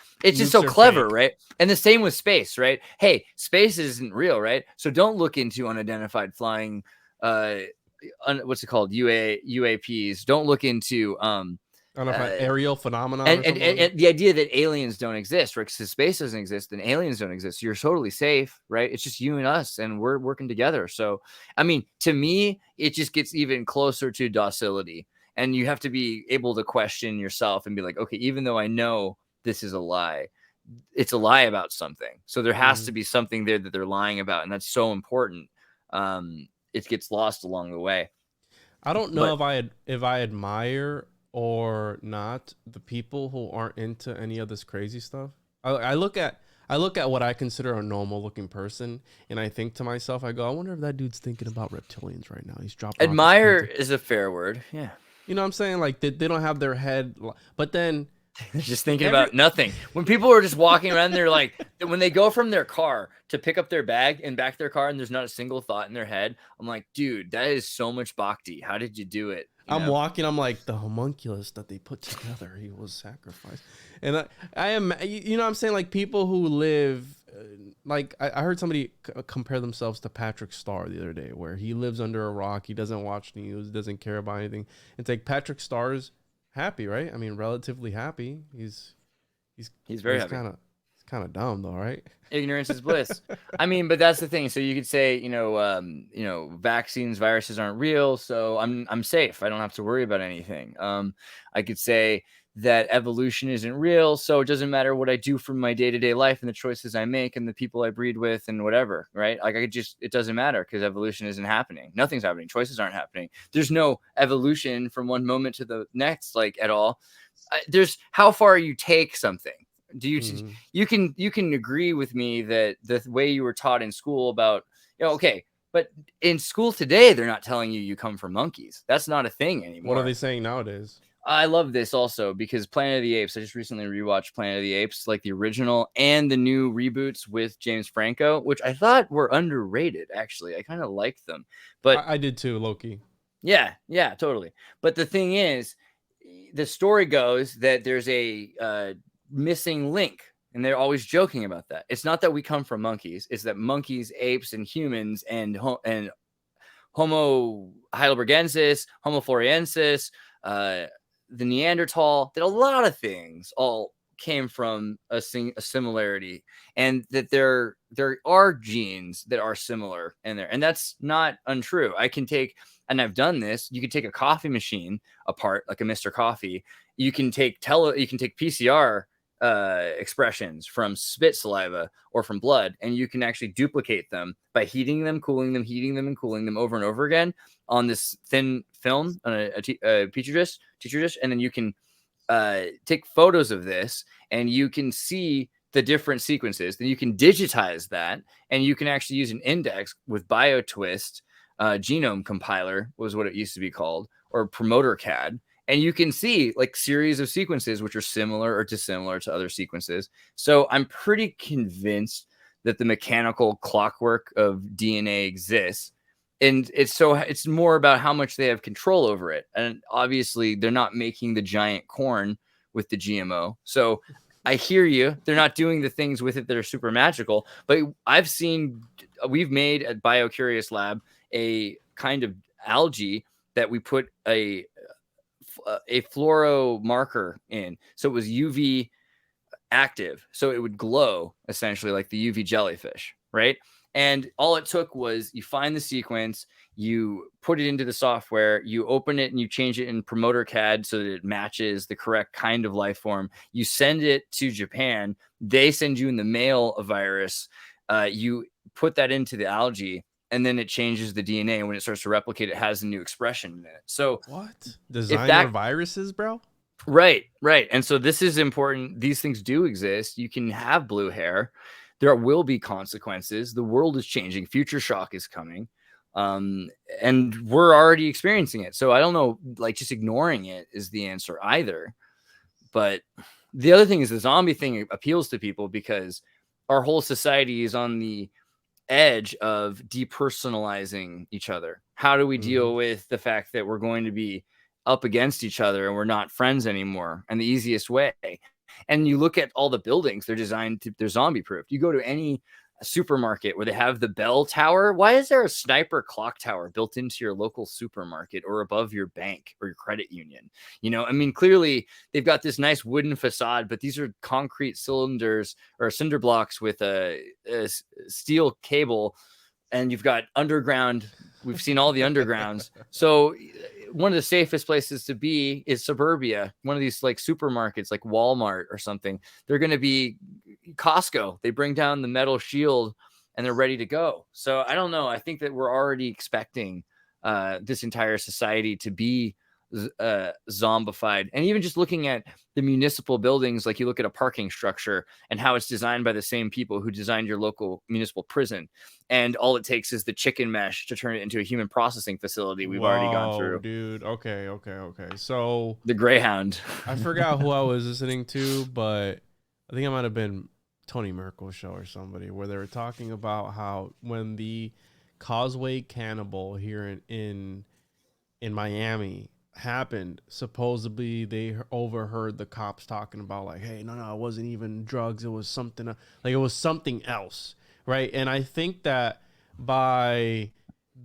so clever, right? And the same with space, right? Hey, space isn't real, right? So don't look into unidentified flying, what's it called? UAPs. Don't look into aerial phenomena. And the idea that aliens don't exist, right? Because space doesn't exist and aliens don't exist. You're totally safe, right? It's just you and us, and we're working together. So, I mean, to me, it just gets even closer to docility. And you have to be able to question yourself and be like, okay, even though I know this is a lie, it's a lie about something. So there has to be something there that they're lying about. And that's so important. It gets lost along the way. I don't know if I admire or not the people who aren't into any of this crazy stuff. I look at what I consider a normal looking person, and I think to myself, I go, I wonder if that dude's thinking about reptilians right now. He's dropping. Admire is a fair word. Yeah. You know what I'm saying? Like they don't have their head, but then they're just thinking about nothing. When people are just walking around, they're like, when they go from their car to pick up their bag and back their car, and there's not a single thought in their head. I'm like, dude, that is so much bhakti. How did you do it? I'm walking. I'm like, the homunculus that they put together, he was sacrificed. And I am, you know what I'm saying? Like people who live, like I heard somebody compare themselves to Patrick Starr the other day, where he lives under a rock. He doesn't watch news, doesn't care about anything. It's like Patrick Starr's happy, right? I mean, relatively happy. He's very happy. He's kind of dumb though, right? Ignorance is bliss. I mean, but that's the thing. So you could say, vaccines, viruses aren't real, so I'm safe. I don't have to worry about anything. I could say that evolution isn't real, so it doesn't matter what I do for my day-to-day life and the choices I make and the people I breed with and whatever, right? Like it doesn't matter because evolution isn't happening. Nothing's happening. Choices aren't happening. There's no evolution from one moment to the next, like at all. There's how far you take something. Do you you can agree with me that the way you were taught in school about, okay, but in school today they're not telling you come from monkeys. That's not a thing anymore. What are they saying nowadays? I love this also because Planet of the Apes, I just recently rewatched Planet of the Apes, like the original and the new reboots with James Franco, which I thought were underrated, actually. I kind of liked them. But I did too, Loki. Yeah, totally. But the thing is, the story goes that there's a missing link, and they're always joking about that. It's not that we come from monkeys. It's that monkeys, apes, and humans and Homo heidelbergensis, Homo floresiensis, the Neanderthal, that a lot of things all came from a similarity, and that there are genes that are similar in there, and that's not untrue. I can take, and I've done this, you can take a coffee machine apart, like a Mr. Coffee. You can take PCR expressions from spit saliva or from blood, and you can actually duplicate them by heating them, cooling them, heating them, and cooling them over and over again on this thin film on a petri dish, and then you can take photos of this, and you can see the different sequences. Then you can digitize that, and you can actually use an index with BioTwist, genome compiler was what it used to be called, or promoter CAD. And you can see like series of sequences which are similar or dissimilar to other sequences. So I'm pretty convinced that the mechanical clockwork of DNA exists. And it's more about how much they have control over it. And obviously they're not making the giant corn with the GMO. So I hear you. They're not doing the things with it that are super magical. But we've made at BioCurious Lab a kind of algae that we put a fluoro marker in. So it was UV active. So it would glow essentially like the UV jellyfish, right? And all it took was you find the sequence, you put it into the software, you open it and you change it in promoter CAD so that it matches the correct kind of life form. You send it to Japan. They send you in the mail a virus. You put that into the algae, and then it changes the DNA. And when it starts to replicate, it has a new expression in it. So what? Designer viruses, bro? Right. And so this is important. These things do exist. You can have blue hair. There will be consequences. The world is changing. Future shock is coming. And we're already experiencing it. So I don't know, like just ignoring it is the answer either. But the other thing is the zombie thing appeals to people because our whole society is on the edge of depersonalizing each other. How do we deal with the fact that we're going to be up against each other and we're not friends anymore? And the easiest way, and you look at all the buildings, they're zombie proof. You go to any supermarket where they have the bell tower. Why is there a sniper clock tower built into your local supermarket or above your bank or your credit union? You know, I mean, clearly they've got this nice wooden facade, but these are concrete cylinders or cinder blocks with a steel cable, and you've got underground. We've seen all the undergrounds. So one of the safest places to be is suburbia. One of these like supermarkets like Walmart or something. They're going to be Costco. They bring down the metal shield and they're ready to go. So I don't know. I think that we're already expecting this entire society to be zombified. And even just looking at the municipal buildings, like you look at a parking structure and how it's designed by the same people who designed your local municipal prison. And all it takes is the chicken mesh to turn it into a human processing facility. We've already gone through. Dude. Okay. So the Greyhound. I forgot who I was listening to, but I think it might have been Tony Merkel's show or somebody where they were talking about how when the Causeway Cannibal here in Miami happened, supposedly they overheard the cops talking about like, hey, no, it wasn't even drugs, it was something like it was something else, right? And I think that by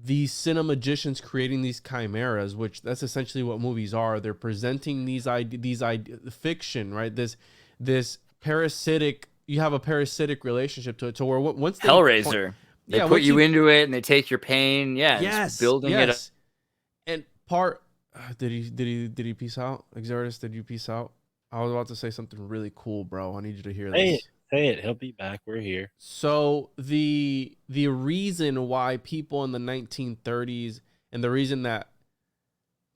these cinemagicians creating these chimeras, which that's essentially what movies are, they're presenting these fiction, right? This parasitic, you have a parasitic relationship to it, to where once they Hellraiser, they put you into it and they take your pain. Yeah, yes, building it up. And part. Did he peace out? Xirtus, did you peace out? I was about to say something really cool, bro. I need you to hear this. Say it. He'll be back. We're here. So the reason why people in the 1930s and the reason that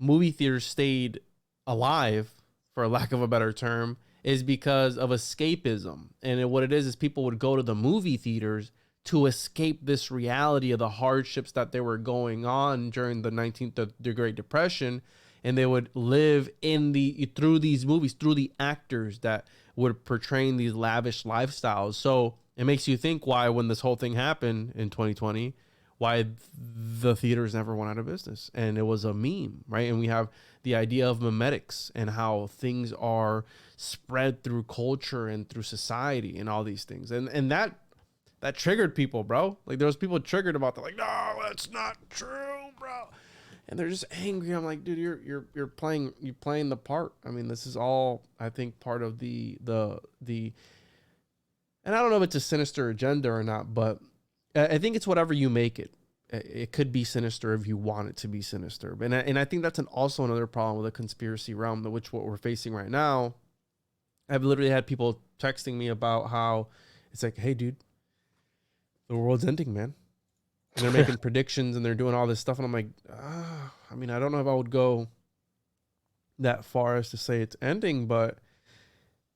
movie theaters stayed alive, for lack of a better term, is because of escapism. And what it is people would go to the movie theaters to escape this reality of the hardships that they were going on during the Great Depression, and they would live through these movies, through the actors that would portray these lavish lifestyles. So it makes you think why, when this whole thing happened in 2020, why the theaters never went out of business, and it was a meme, right? And we have the idea of memetics and how things are spread through culture and through society and all these things, and that triggered people, bro. Like there was people triggered about that. Like, no, that's not true, bro. And they're just angry. I'm like, dude, you're playing the part. I mean, this is all, I think, part of the and I don't know if it's a sinister agenda or not, but I think it's whatever you make it. It could be sinister if you want it to be sinister. And I think that's also another problem with the conspiracy realm, which what we're facing right now. I've literally had people texting me about how it's like, hey, dude, the world's ending, man. And they're making predictions and they're doing all this stuff. And I'm like, I mean, I don't know if I would go that far as to say it's ending, but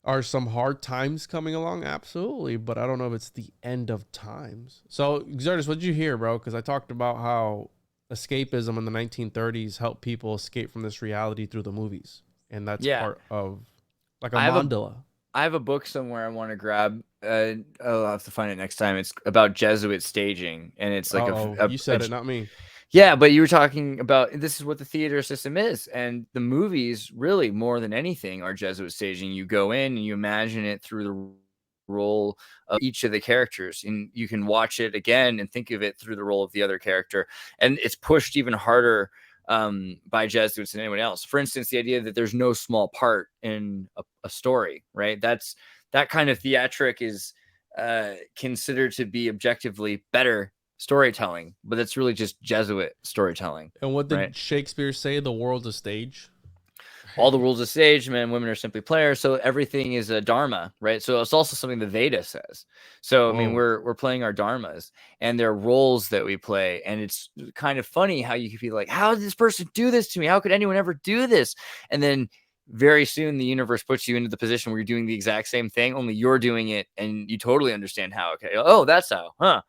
are some hard times coming along? Absolutely, but I don't know if it's the end of times. So, Xirtus, what did you hear, bro? Because I talked about how escapism in the 1930s helped people escape from this reality through the movies, and that's part of like a mandala. I have a book somewhere I want to grab. I'll have to find it next time. It's about Jesuit staging, and it's like you said it, not me. Yeah, but you were talking about this is what the theater system is, and the movies really more than anything are Jesuit staging. You go in and you imagine it through the role of each of the characters, and you can watch it again and think of it through the role of the other character, and it's pushed even harder by Jesuits than anyone else. For instance, the idea that there's no small part in a story, right? That kind of theatric is considered to be objectively better storytelling, but it's really just Jesuit storytelling. And what did Shakespeare say? The world's a stage. All the rules of stage, men and women are simply players. So everything is a dharma, right? So it's also something the Veda says. So, I mean, we're playing our dharmas, and there are roles that we play. And it's kind of funny how you could be like, how did this person do this to me? How could anyone ever do this? And then very soon the universe puts you into the position where you're doing the exact same thing, only you're doing it and you totally understand how. Okay. Oh, that's how, huh?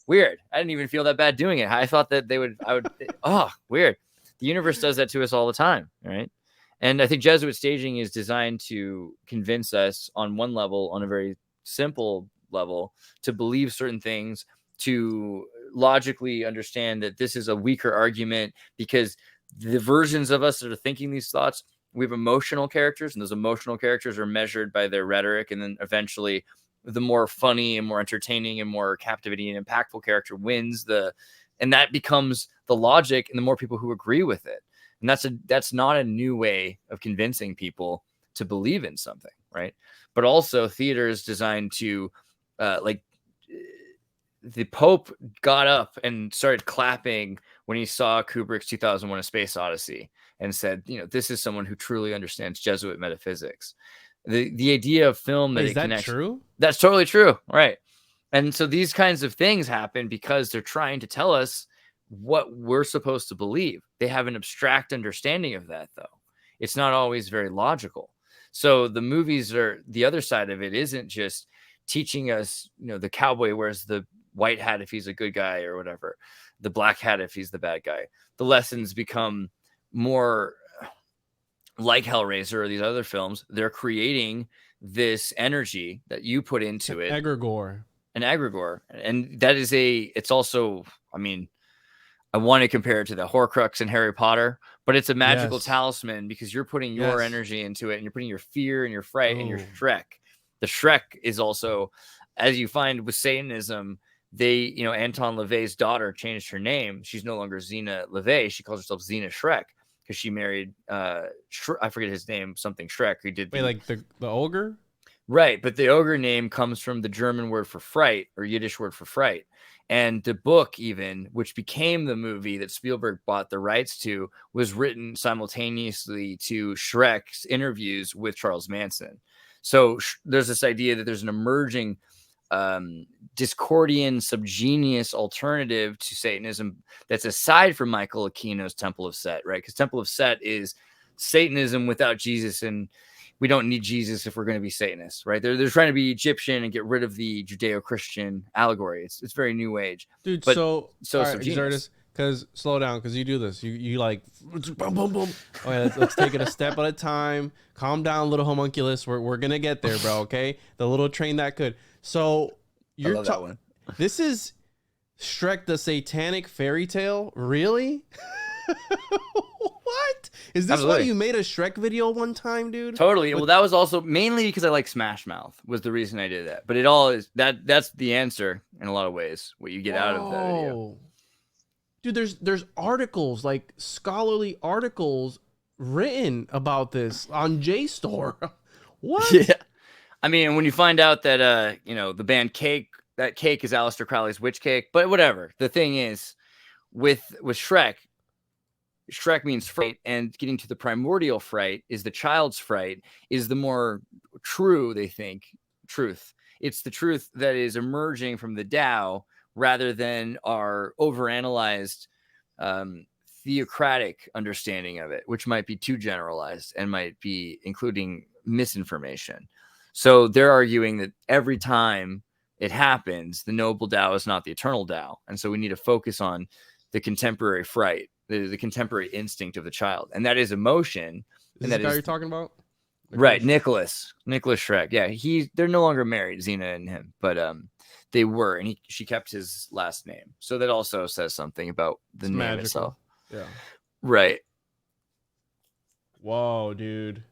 Weird. I didn't even feel that bad doing it. I thought that I would, oh, weird. The universe does that to us all the time. Right. And I think Jesuit staging is designed to convince us on one level, on a very simple level, to believe certain things, to logically understand that this is a weaker argument because the versions of us that are thinking these thoughts, we have emotional characters, and those emotional characters are measured by their rhetoric. And then eventually the more funny and more entertaining and more captivating and impactful character wins and that becomes the logic, and the more people who agree with it. And that's not a new way of convincing people to believe in something, right? But also theater is designed to, like, the Pope got up and started clapping when he saw Kubrick's 2001: A Space Odyssey and said, this is someone who truly understands Jesuit metaphysics. The idea of film that is that true? That's totally true, right? And so these kinds of things happen because they're trying to tell us what we're supposed to believe. They have an abstract understanding of that, though. It's not always very logical. So the movies are the other side of it. Isn't just teaching us, the cowboy wears the white hat if he's a good guy or whatever, the black hat if he's the bad guy. The lessons become more like Hellraiser or these other films. They're creating this energy that you put into it. An egregore. And that is it's also, I mean, I want to compare it to the Horcrux in Harry Potter, but it's a magical talisman because you're putting your energy into it, and you're putting your fear and your fright and your Shrek. The Shrek is also, as you find with Satanism, Anton LaVey's daughter changed her name. She's no longer Xena LaVey. She calls herself Xena Shrek because she married, I forget his name, something Shrek, who did like the ogre? Right, but the ogre name comes from the German word for fright, or Yiddish word for fright. And the book, even, which became the movie that Spielberg bought the rights to, was written simultaneously to Shrek's interviews with Charles Manson. So there's this idea that there's an emerging Discordian subgenius alternative to Satanism that's aside from Michael Aquino's Temple of Set, right? Because Temple of Set is Satanism without Jesus, and we don't need Jesus if we're going to be Satanists, right? They're trying to be Egyptian and get rid of the Judeo-Christian allegory. It's very New Age, dude. But so because slow down, because you do this. You like boom, boom, boom. Okay, let's take it a step at a time. Calm down, little homunculus. We're gonna get there, bro. Okay, the little train that could. So you're that one. This is Shrek the Satanic Fairy Tale, really? What? Is this why you made a Shrek video one time, dude? Totally. Well, that was also mainly because I like Smash Mouth was the reason I did that. But it all is that's the answer in a lot of ways, what you get out of that video. Dude, there's articles, like scholarly articles written about this on JSTOR. What? Yeah. I mean, when you find out that the band Cake, that cake is Aleister Crowley's witch cake, but whatever. The thing is, with Shrek means fright, and getting to the primordial fright is the child's fright, is the more true, they think, truth. It's the truth that is emerging from the Tao rather than our overanalyzed theocratic understanding of it, which might be too generalized and might be including misinformation. So they're arguing that every time it happens, the noble Tao is not the eternal Tao. And so we need to focus on the contemporary fright, the contemporary instinct of the child. And that is emotion. Is And this that the guy is you're talking about? right. Nicholas Shrek. Yeah. They're no longer married, Xena and him, but they were, and she kept his last name. So that also says something about the name magical. itself. Yeah. Right. Whoa, dude.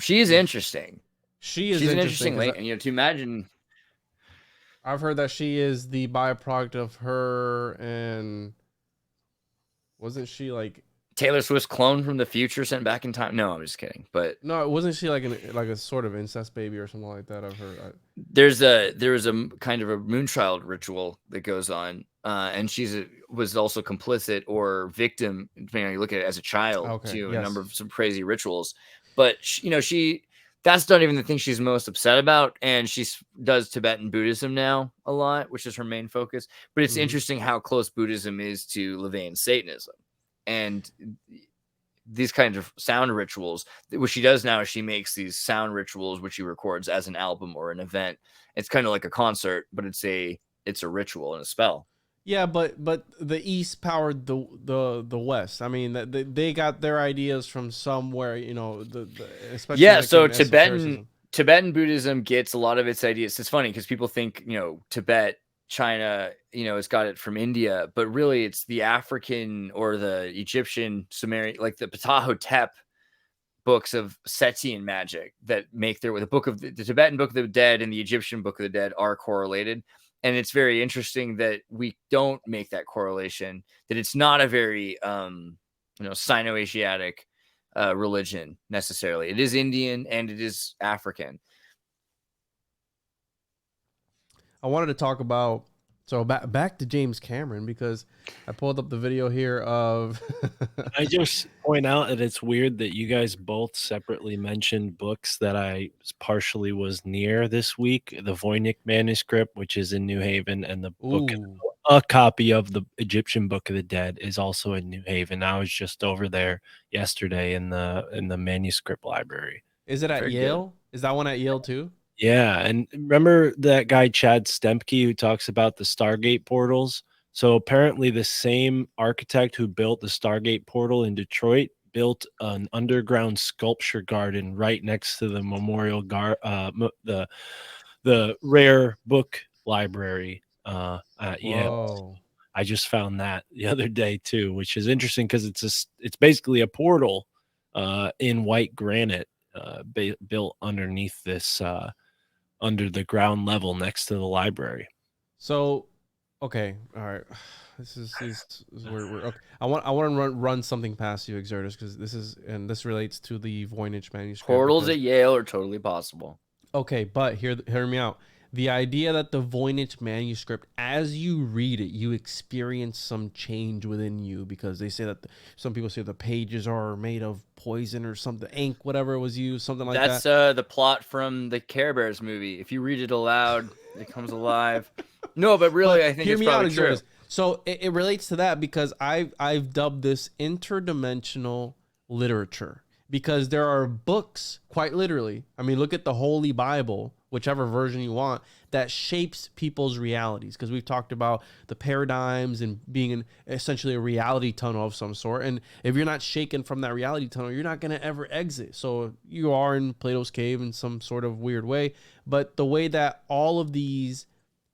She is interesting. She's an interesting lady. And, you know, to imagine. I've heard that she is the byproduct of her, and wasn't she like Taylor Swift's clone from the future sent back in time? No, I'm just kidding. But no, wasn't she like a sort of incest baby or something like that? I've heard. there was a kind of a moonchild ritual that goes on, and was also complicit or victim, depending on how you look at it, as a child to a number of some crazy rituals. But that's not even the thing she's most upset about, and she does Tibetan Buddhism now a lot, which is her main focus. But it's interesting how close Buddhism is to Levian Satanism. And these kinds of sound rituals, what she does now is she makes these sound rituals, which she records as an album or an event. It's kind of like a concert, but it's a ritual and a spell. Yeah, but the East powered the West. I mean, they got their ideas from somewhere, especially so Tibetan Buddhism gets a lot of its ideas. It's funny because people think Tibet, China, it's got it from India, but really it's the African or the Egyptian Sumerian, like the Ptah-hotep books of Setian magic that make the Tibetan Book of the Dead and the Egyptian Book of the Dead are correlated. And it's very interesting that we don't make that correlation, that it's not a very, Sino-Asiatic religion necessarily. It is Indian and it is African. I wanted to talk about, so back to James Cameron, because I pulled up the video here of I just point out that it's weird that you guys both separately mentioned books that I partially was near this week. The Voynich manuscript, which is in New Haven, and the book, a copy of the Egyptian Book of the Dead is also in New Haven. I was just over there yesterday in the manuscript library. Is it at Yale? Is that one at Yale too? Yeah, and remember that guy Chad Stempke who talks about the Stargate portals? So apparently the same architect who built the Stargate portal in Detroit built an underground sculpture garden right next to the memorial the rare book library at Yale. I just found that the other day too, which is interesting because it's basically a portal in white granite built underneath this under the ground level next to the library. So, okay, all right. This is we're okay. I want to run something past you, Xirtus, because this relates to the Voynich manuscript. Portals at Yale are totally possible. Okay, but hear me out. The idea that the Voynich manuscript, as you read it, you experience some change within you, because they say that some people say the pages are made of poison or something, ink, whatever was used, something like that. That's the plot from the Care Bears movie. If you read it aloud, it comes alive. No, but really, I think it's probably true. So it relates to that, because I've dubbed this interdimensional literature, because there are books, quite literally. I mean, look at the Holy Bible, whichever version you want, that shapes people's realities. Because we've talked about the paradigms and being essentially a reality tunnel of some sort. And if you're not shaken from that reality tunnel, you're not going to ever exit. So you are in Plato's cave in some sort of weird way. But the way that all of these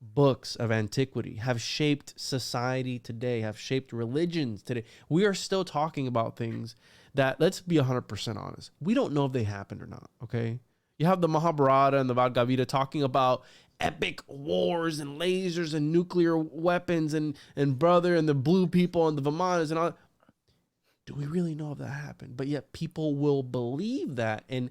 books of antiquity have shaped society today, have shaped religions today, we are still talking about things that, let's be 100% honest, we don't know if they happened or not, okay? You have the Mahabharata and the Bhagavad Gita talking about epic wars and lasers and nuclear weapons and brother and the blue people and the Vimanas and all. Do we really know if that happened? But yet people will believe that and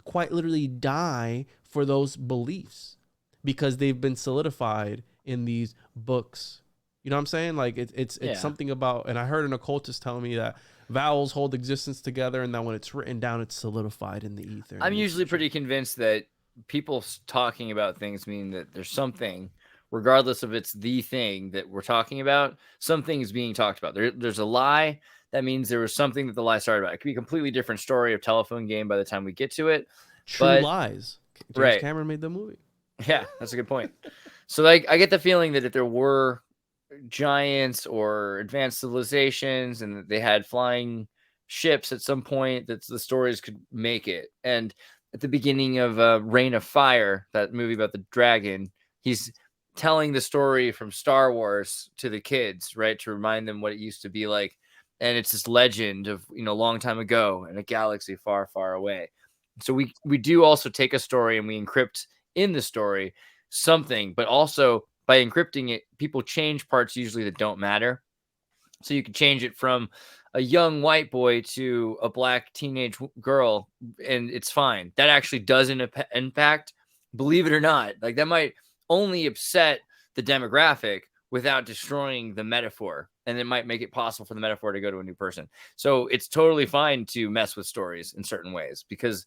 quite literally die for those beliefs because they've been solidified in these books. You know what I'm saying? Like it's something about, and I heard an occultist tell me that vowels hold existence together, and that when it's written down, it's solidified in the ether. I'm usually pretty convinced that people talking about things mean that there's something regardless of it's the thing that we're talking about, something is being talked about. There's a lie. That means there was something that the lie started about. It could be a completely different story of telephone game by the time we get to it. True Lies. James right. Cameron made the movie. Yeah, that's a good point. So like, I get the feeling that if there were giants or advanced civilizations and that they had flying ships at some point, that the stories could make it. And at the beginning of Reign of Fire, that movie about the dragon, he's telling the story from Star Wars to the kids, right, to remind them what it used to be like. And it's this legend of, you know, a long time ago in a galaxy far, far away. So we do also take a story and we encrypt in the story something, but also by encrypting it, people change parts usually that don't matter. So you can change it from a young white boy to a black teenage girl, and it's fine. That actually doesn't impact, believe it or not. Like, that might only upset the demographic without destroying the metaphor, and it might make it possible for the metaphor to go to a new person. So it's totally fine to mess with stories in certain ways, because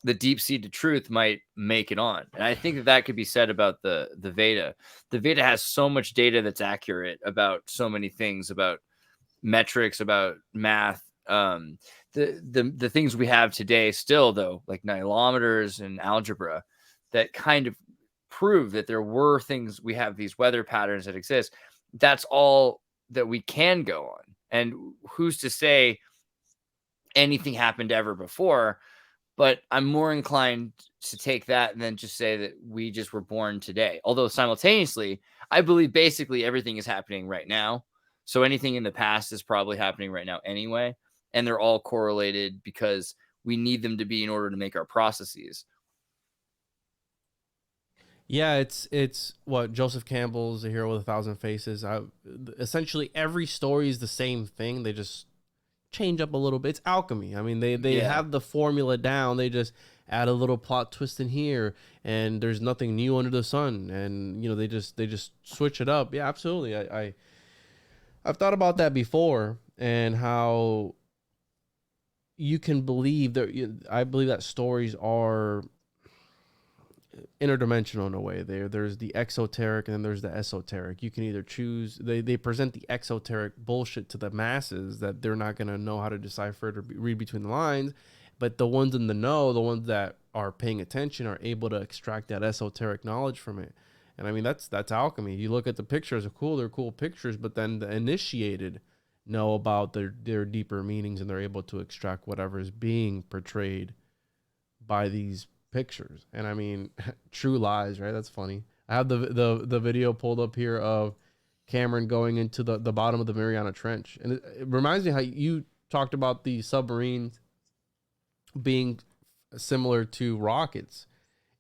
the deep-seated truth might make it on. And I think that could be said about the Veda. The Veda has so much data that's accurate about so many things, about metrics, about math. The things we have today still, though, like nilometers and algebra, that kind of prove that there were things. We have these weather patterns that exist. That's all that we can go on. And who's to say anything happened ever before? But I'm more inclined to take that than just say that we just were born today. Although simultaneously, I believe basically everything is happening right now. So anything in the past is probably happening right now anyway. And they're all correlated because we need them to be in order to make our processes. Yeah, it's what Joseph Campbell's A Hero with a Thousand Faces. Essentially, every story is the same thing. They just change up a little bit. It's alchemy. I mean, they have the formula down. They just add a little plot twist in here, and there's nothing new under the sun. And you know, they just switch it up. Yeah, absolutely. I've thought about that before, and how you can believe that. I believe that stories are interdimensional in a way. There's the exoteric and then there's the esoteric. You can either choose. They present the exoteric bullshit to the masses that they're not going to know how to decipher it or read between the lines, but the ones in the know, the ones that are paying attention, are able to extract that esoteric knowledge from it. And I mean, that's alchemy. You look at the pictures, they're cool pictures, but then the initiated know about their deeper meanings, and they're able to extract whatever is being portrayed by these pictures. And I mean, True Lies, right? That's funny. I have the video pulled up here of Cameron going into the bottom of the Mariana Trench, and it reminds me how you talked about the submarines being similar to rockets.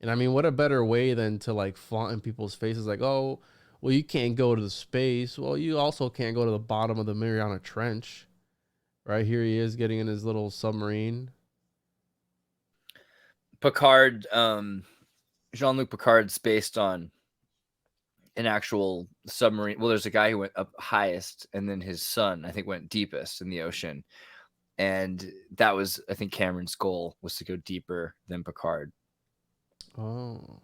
And I mean, what a better way than to like flaunt in people's faces, like, oh, well, you can't go to the space. Well, you also can't go to the bottom of the Mariana Trench. Right here he is getting in his little submarine. Picard, Jean-Luc Picard's based on an actual submarine. Well, there's a guy who went up highest, and then his son, I think, went deepest in the ocean. And that was, I think, Cameron's goal, was to go deeper than Picard. Oh.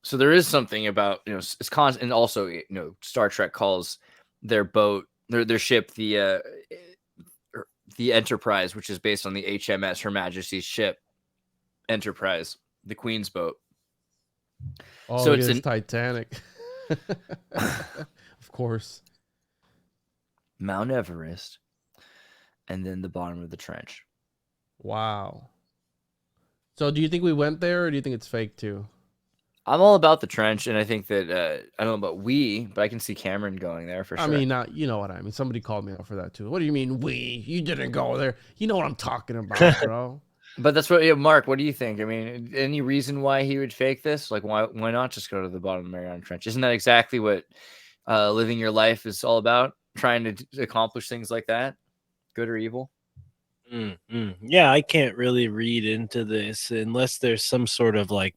So there is something about, you know, it's constant. And also, you know, Star Trek calls their boat, their ship, the Enterprise, which is based on the HMS Her Majesty's ship, Enterprise, the Queen's boat. Oh, so it's Titanic. Of course. Mount Everest, and then the bottom of the trench. Wow. So do you think we went there, or do you think it's fake too? I'm all about the trench, and I think that I don't know about we, but I can see Cameron going there for sure. I mean, not, you know what I mean. Somebody called me out for that too. What do you mean we? You didn't go there. You know what I'm talking about, bro. But that's what, Mark, what do you think? I mean, any reason why he would fake this? Like, why not just go to the bottom of the Mariana Trench? Isn't that exactly what living your life is all about? Trying to accomplish things like that, good or evil? Yeah, I can't really read into this unless there's some sort of like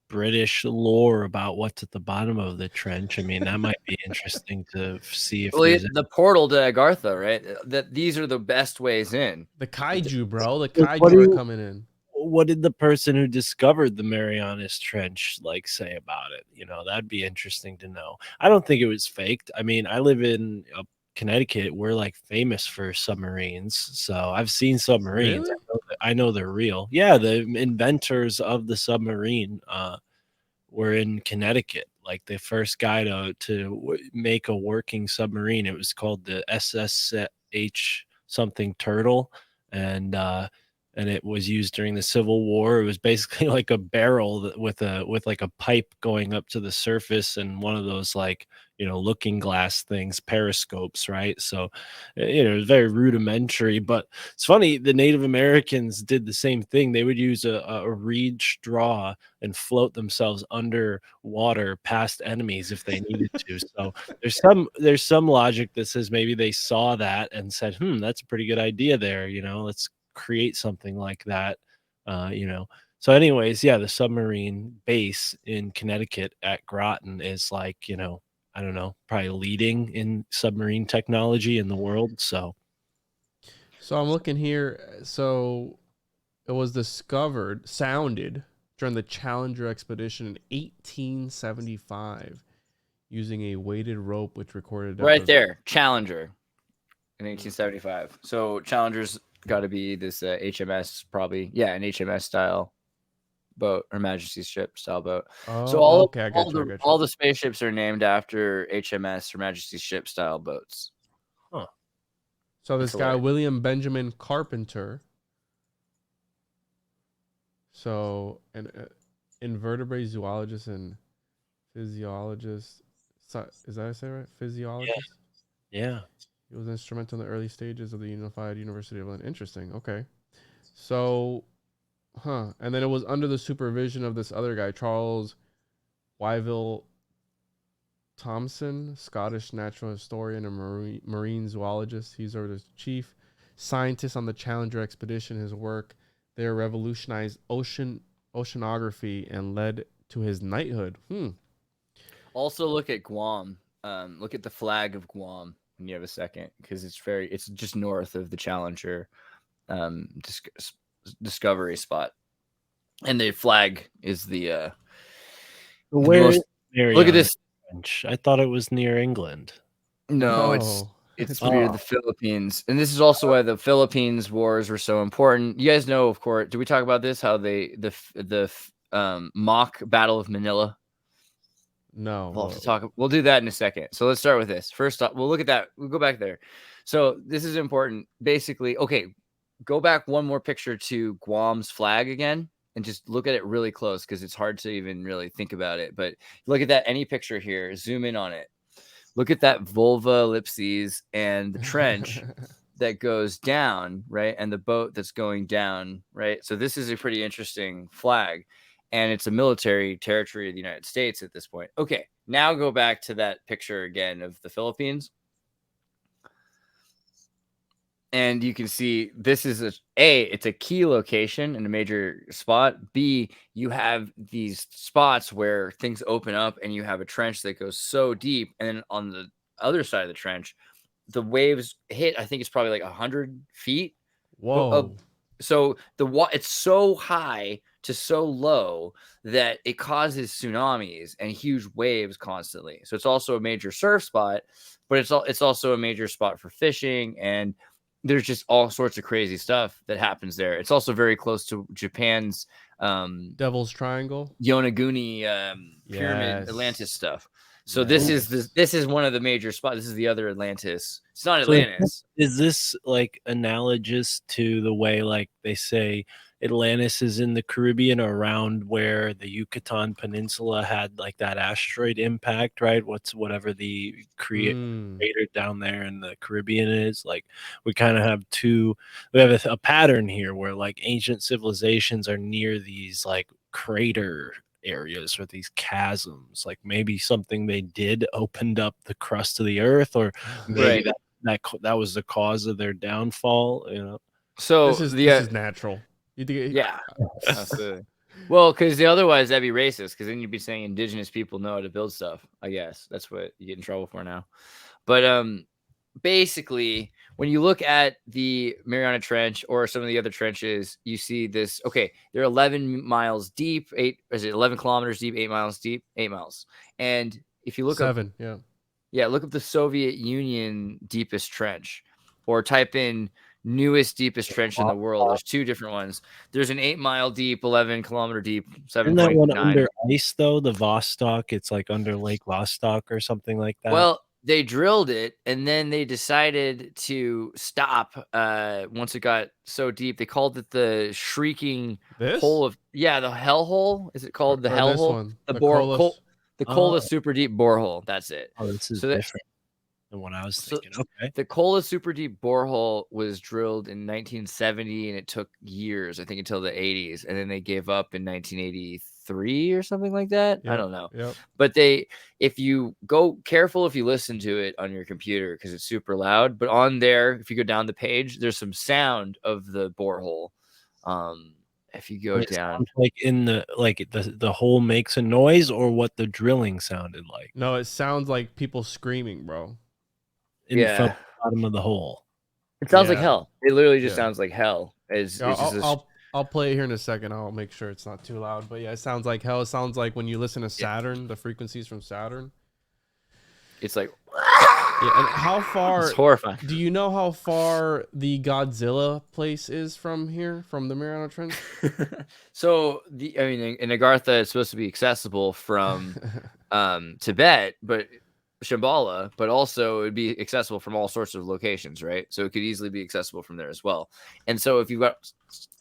British lore about what's at the bottom of the trench. I mean, that might be interesting to see if there's the portal to Agartha, right? That these are the best ways in. The kaiju, bro. The kaiju are coming in. what did the person who discovered the Marianas Trench like say about it? You know, that'd be interesting to know. I don't think it was faked. I mean, I live in Connecticut. We're like famous for submarines, so I've seen submarines. Really? I know they're real. Yeah, the inventors of the submarine were in Connecticut. Like the first guy to make a working submarine. It was called the SSH something Turtle, and it was used during the Civil War. It was basically like a barrel with like a pipe going up to the surface, and one of those like, you know, looking glass things, periscopes, right? So, you know, it was very rudimentary. But it's funny, the Native Americans did the same thing. They would use a reed straw and float themselves underwater past enemies if they needed to. So there's some logic that says maybe they saw that and said, that's a pretty good idea there. You know, let's create something like that. You know. So anyways, yeah, the submarine base in Connecticut at Groton is like, you know, I don't know, probably leading in submarine technology in the world. So I'm looking here. So it was sounded during the Challenger expedition in 1875 using a weighted rope, which recorded Right there, Challenger in 1875. So Challenger's got to be this HMS, probably. Yeah, an HMS style boat, Her Majesty's ship style boat. Oh, so all the spaceships are named after HMS, Her Majesty's ship style boats. Huh. So this guy, William Benjamin Carpenter. So an invertebrate zoologist and physiologist. Is that how I say it right? Physiologist? Yeah. He was instrumental in the early stages of the Unified University of London. Interesting. Okay. So, and then it was under the supervision of this other guy, Charles Wyville Thomson, Scottish natural historian and marine zoologist. He's the chief scientist on the Challenger expedition. His work there revolutionized oceanography and led to his knighthood. Also, look at Guam. Look at the flag of Guam when you have a second, because it's just north of the Challenger discovery spot, and the flag is the look at this. I thought it was near England. No, it's near the Philippines, and this is also why the Philippines wars were so important. You guys know, of course. Did we talk about this? How the mock Battle of Manila? No. We'll have to talk. We'll do that in a second. So let's start with this. First off, we'll look at that. We'll go back there. So this is important. Basically, okay, go back one more picture to Guam's flag again, and just look at it really close, because it's hard to even really think about it. But look at that, any picture here, zoom in on it. Look at that vulva ellipses and the trench that goes down, right? And the boat that's going down, right? So this is a pretty interesting flag, and it's a military territory of the United States at this point. Okay, now go back to that picture again of the Philippines. And you can see this is it's a key location in a major spot. B, you have these spots where things open up and you have a trench that goes so deep. And then on the other side of the trench, the waves hit, I think it's probably like 100 feet. Whoa. So it's so high to so low that it causes tsunamis and huge waves constantly. So it's also a major surf spot, but it's also a major spot for fishing, and there's just all sorts of crazy stuff that happens there. It's also very close to Japan's Devil's Triangle, Yonaguni pyramid, Atlantis stuff. So this is one of the major spots. This is the other Atlantis. It's not Atlantis. Is this like analogous to the way, like, they say Atlantis is in the Caribbean, around where the Yucatan Peninsula had like that asteroid impact, right? Whatever the crater down there in the Caribbean is. Like, we kind of have a pattern here where like ancient civilizations are near these like crater areas or these chasms. Like maybe something they did opened up the crust of the earth, or maybe that was the cause of their downfall, you know. So this is natural. Yeah. Well, because otherwise that'd be racist, because then you'd be saying indigenous people know how to build stuff. I guess that's what you get in trouble for now. But basically, when you look at the Mariana Trench or some of the other trenches, you see this. Okay, they're 11 miles deep. 11 kilometers deep? 8 miles deep? 8 miles. And if you look up, 7, look up the Soviet Union deepest trench, or type in newest deepest trench in the world. There's two different ones. There's an 8 mile deep, 11 kilometer deep, Isn't that one 7.9. under ice though? The Vostok, it's like under Lake Vostok or something like that. Well, they drilled it and then they decided to stop once it got so deep. They called it the shrieking hole of the hell hole. Is it called the hell this hole? one, The the Kola super deep borehole. That's it. Oh, this is So different than what I was thinking. Okay. The Kola super deep borehole was drilled in 1970 and it took years, I think until the 80s, and then they gave up in 1983 or something like that. I don't know. But if you go careful, if you listen to it on your computer, because it's super loud, but on there, if you go down the page, there's some sound of the borehole. If you go down, like in the hole makes a noise, or what the drilling sounded like. No, it sounds like people screaming, bro. From the bottom of the hole. It sounds like hell. It literally just sounds like hell. I'll play it here in a second. I'll make sure it's not too loud. But yeah, it sounds like hell. It sounds like when you listen to Saturn, the frequencies from Saturn. It's like, and how far? It's horrifying. Do you know how far the Godzilla place is from here, from the Mariana Trench? So in Agartha, it's supposed to be accessible from Tibet, but Shambhala, but also it'd be accessible from all sorts of locations, right? So it could easily be accessible from there as well. And so if you've got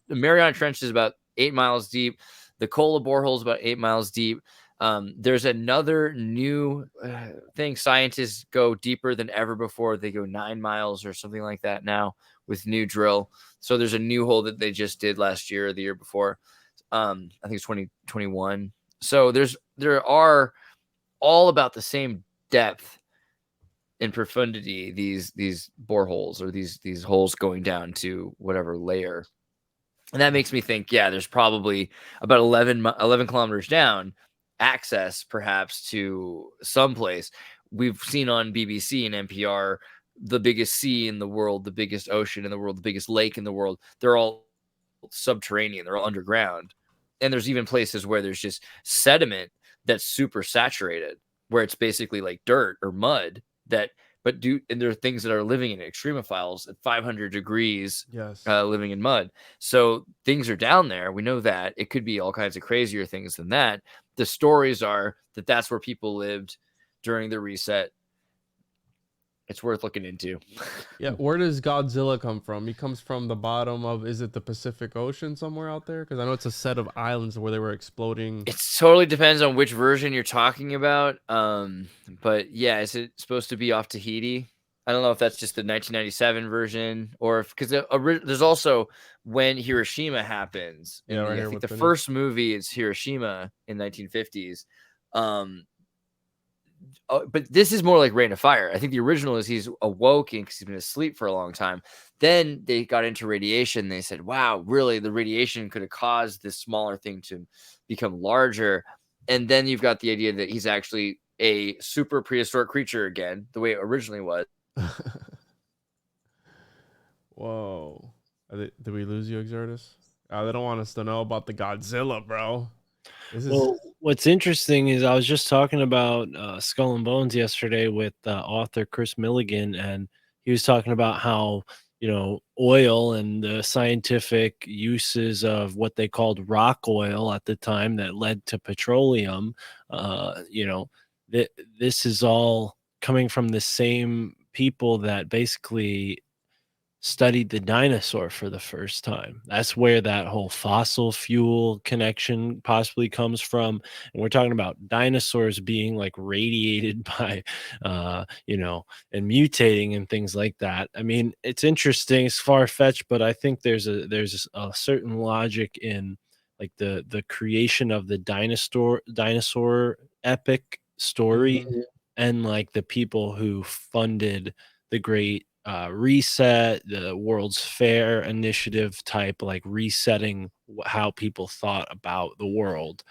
the Mariana Trench is about 8 miles deep, the Kola borehole is about 8 miles deep. There's another new thing. Scientists go deeper than ever before. They go 9 miles or something like that now with new drill. So there's a new hole that they just did last year or the year before. I think it's 2021. So there are all about the same depth and profundity these boreholes, or these holes going down to whatever layer. And that makes me think, there's probably about 11 kilometers down access perhaps to someplace. We've seen on BBC and NPR the biggest sea in the world, the biggest ocean in the world, the biggest lake in the world. They're all subterranean, they're all underground. And there's even places where there's just sediment that's super saturated, where it's basically like dirt or mud and there are things that are living in extremophiles at 500 degrees, living in mud. So things are down there. We know that it could be all kinds of crazier things than that. The stories are that that's where people lived during the reset. It's worth looking into. Yeah. Where does Godzilla come from? He comes from the bottom of, is it the Pacific Ocean somewhere out there? Because I know it's a set of islands where they were exploding. It totally depends on which version you're talking about. But yeah, is it supposed to be off Tahiti? I don't know if that's just the 1997 version, or because there's also when Hiroshima happens. I think the first movie is Hiroshima in 1950s. But this is more like Rain of Fire. I think the original is he's awoken because he's been asleep for a long time. Then they got into radiation. They said, wow, really, the radiation could have caused this smaller thing to become larger. And then you've got the idea that he's actually a super prehistoric creature again, the way it originally was. Whoa. Did we lose you, Xirtus? They don't want us to know about the Godzilla, bro. Well, what's interesting is I was just talking about Skull and Bones yesterday with author Chris Milligan, and he was talking about how, oil and the scientific uses of what they called rock oil at the time that led to petroleum. This is all coming from the same people that basically studied the dinosaur for the first time. That's where that whole fossil fuel connection possibly comes from. And we're talking about dinosaurs being like radiated by, and mutating and things like that. I mean, it's interesting. It's far-fetched, but I think there's a certain logic in like the creation of the dinosaur epic story, and like the people who funded the great reset, the World's Fair initiative type, like resetting how people thought about the world.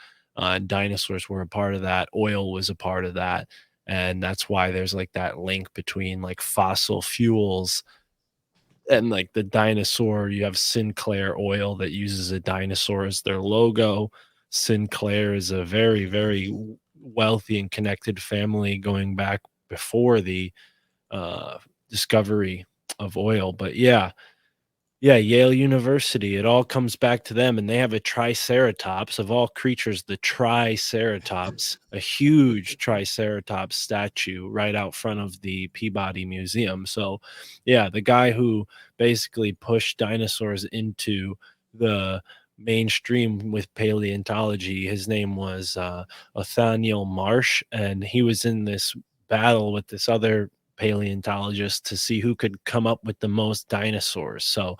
Dinosaurs were a part of that. Oil was a part of that. and that's why there's like that link between like fossil fuels and like the dinosaur. You have Sinclair Oil that uses a dinosaur as their logo. Sinclair is a very, very wealthy and connected family going back before the discovery of oil. But yeah, Yale University, it all comes back to them, and they have a triceratops of all creatures, the triceratops, a huge triceratops statue right out front of the Peabody Museum. So, yeah, the guy who basically pushed dinosaurs into the mainstream with paleontology, his name was Othniel Marsh, and he was in this battle with this other paleontologist to see who could come up with the most dinosaurs. So,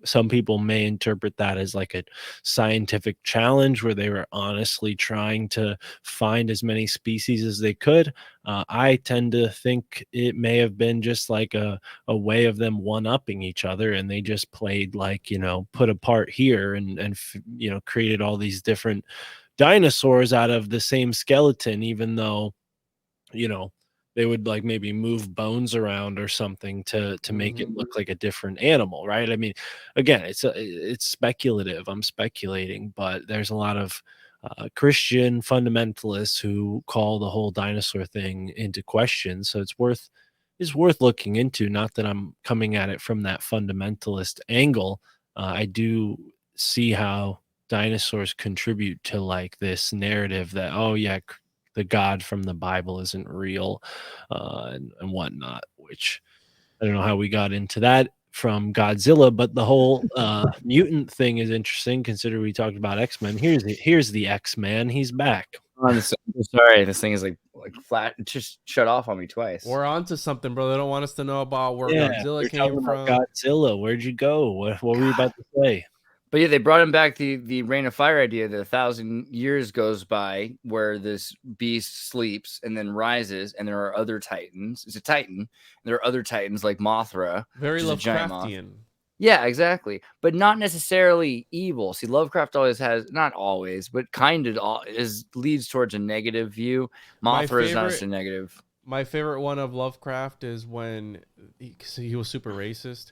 some people may interpret that as like a scientific challenge where they were honestly trying to find as many species as they could. I tend to think it may have been just like a way of them one-upping each other, and they just played like, put apart here and created all these different dinosaurs out of the same skeleton, even though, they would like maybe move bones around or something to make it look like a different animal, right? I mean, again, it's speculative. I'm speculating, but there's a lot of Christian fundamentalists who call the whole dinosaur thing into question. So it's worth looking into. Not that I'm coming at it from that fundamentalist angle. I do see how dinosaurs contribute to like this narrative that, oh yeah, the God from the Bible isn't real, and whatnot, which I don't know how we got into that from Godzilla, but the whole mutant thing is interesting considering we talked about X-Men. Here's the X-Man. He's back. Sorry, this thing is like flat. It just shut off on me twice. We're on to something, bro. They don't want us to know about where Godzilla came from. Godzilla, where'd you go? What were you about to say? But yeah, they brought him back the Reign of Fire idea that 1,000 years goes by where this beast sleeps and then rises, and there are other titans. It's a titan. And there are other titans like Mothra. Very Lovecraftian. Yeah, exactly. But not necessarily evil. See, Lovecraft always has, not always, but kind of leads towards a negative view. Mothra is not just a negative. My favorite one of Lovecraft is when he was super racist.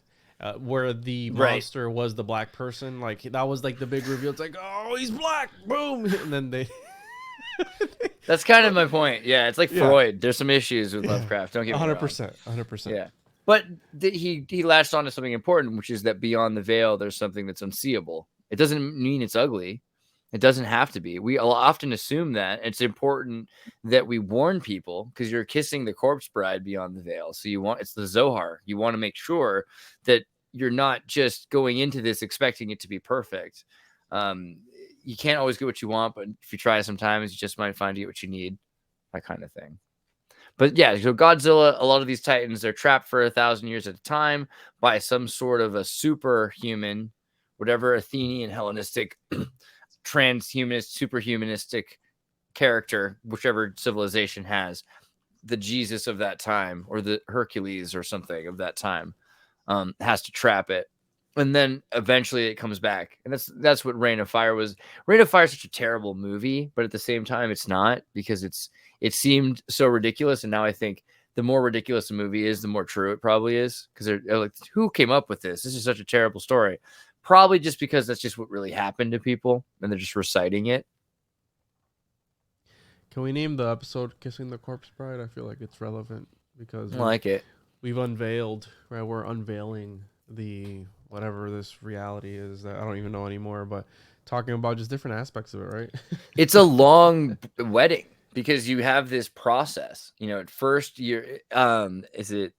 Where the monster was the black person, like that was like the big reveal. It's like, oh, he's black, boom, and then they. That's kind of my point. Yeah, it's like Freud. There's some issues with Lovecraft. Don't get me wrong. 100%. Yeah, but he latched on to something important, which is that beyond the veil, there's something that's unseeable. It doesn't mean it's ugly. It doesn't have to be. We often assume that. It's important that we warn people because you're kissing the corpse bride beyond the veil. So it's the Zohar. You want to make sure that you're not just going into this expecting it to be perfect. You can't always get what you want, but if you try sometimes, you just might find you what you need, that kind of thing. But yeah, so Godzilla, a lot of these titans, they're trapped for 1,000 years at a time by some sort of a superhuman, whatever Athenian, Hellenistic, transhumanist, superhumanistic character, whichever civilization has, the Jesus of that time or the Hercules or something of that time. Has to trap it, and then eventually it comes back, and that's what Reign of Fire was. Reign of Fire is such a terrible movie, but at the same time, it's not, because it seemed so ridiculous, and now I think the more ridiculous a movie is, the more true it probably is, because they're like, who came up with this? This is such a terrible story. Probably just because that's just what really happened to people, and they're just reciting it. Can we name the episode "Kissing the Corpse Bride"? I feel like it's relevant because I like it. We've unveiled, right? We're unveiling the whatever this reality is that I don't even know anymore, but talking about just different aspects of it, right? It's a long wedding because you have this process. At first you're, is it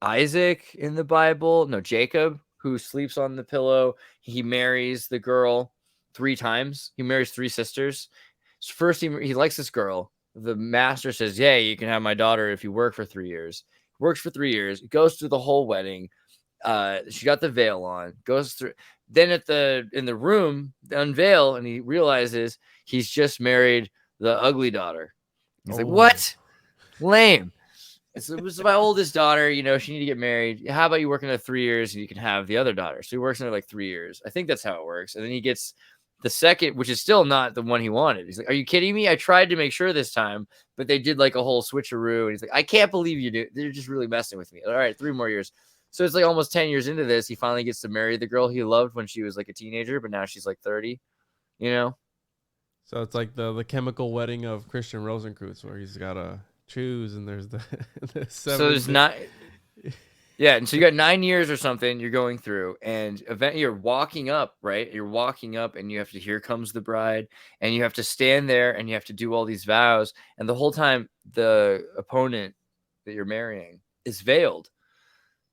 Isaac in the Bible? No, Jacob, who sleeps on the pillow. He marries the girl 3 times. He marries 3 sisters. So first he likes this girl. The master says, yeah, you can have my daughter if you work for 3 years. Works for 3 years, goes through the whole wedding. She got the veil on, goes through. Then in the room, they unveil, and he realizes he's just married the ugly daughter. He's like, what? Lame. It was my oldest daughter. She need to get married. How about you work another 3 years and you can have the other daughter? So he works another like 3 years. I think that's how it works. And then he gets the second, which is still not the one he wanted. He's like, "Are you kidding me? I tried to make sure this time, but they did like a whole switcheroo." And he's like, "I can't believe you do. They're just really messing with me." All right, 3 more years. So it's like almost 10 years into this, he finally gets to marry the girl he loved when she was like a teenager, but now she's like 30. You know? So it's like the chemical wedding of Christian Rosencrantz, where he's got to choose, and there's the, the So there's not. Yeah, and so you got 9 years or something you're going through, and you're walking up, right? You're walking up, and you have to, here comes the bride, and you have to stand there, and you have to do all these vows, and the whole time the opponent that you're marrying is veiled.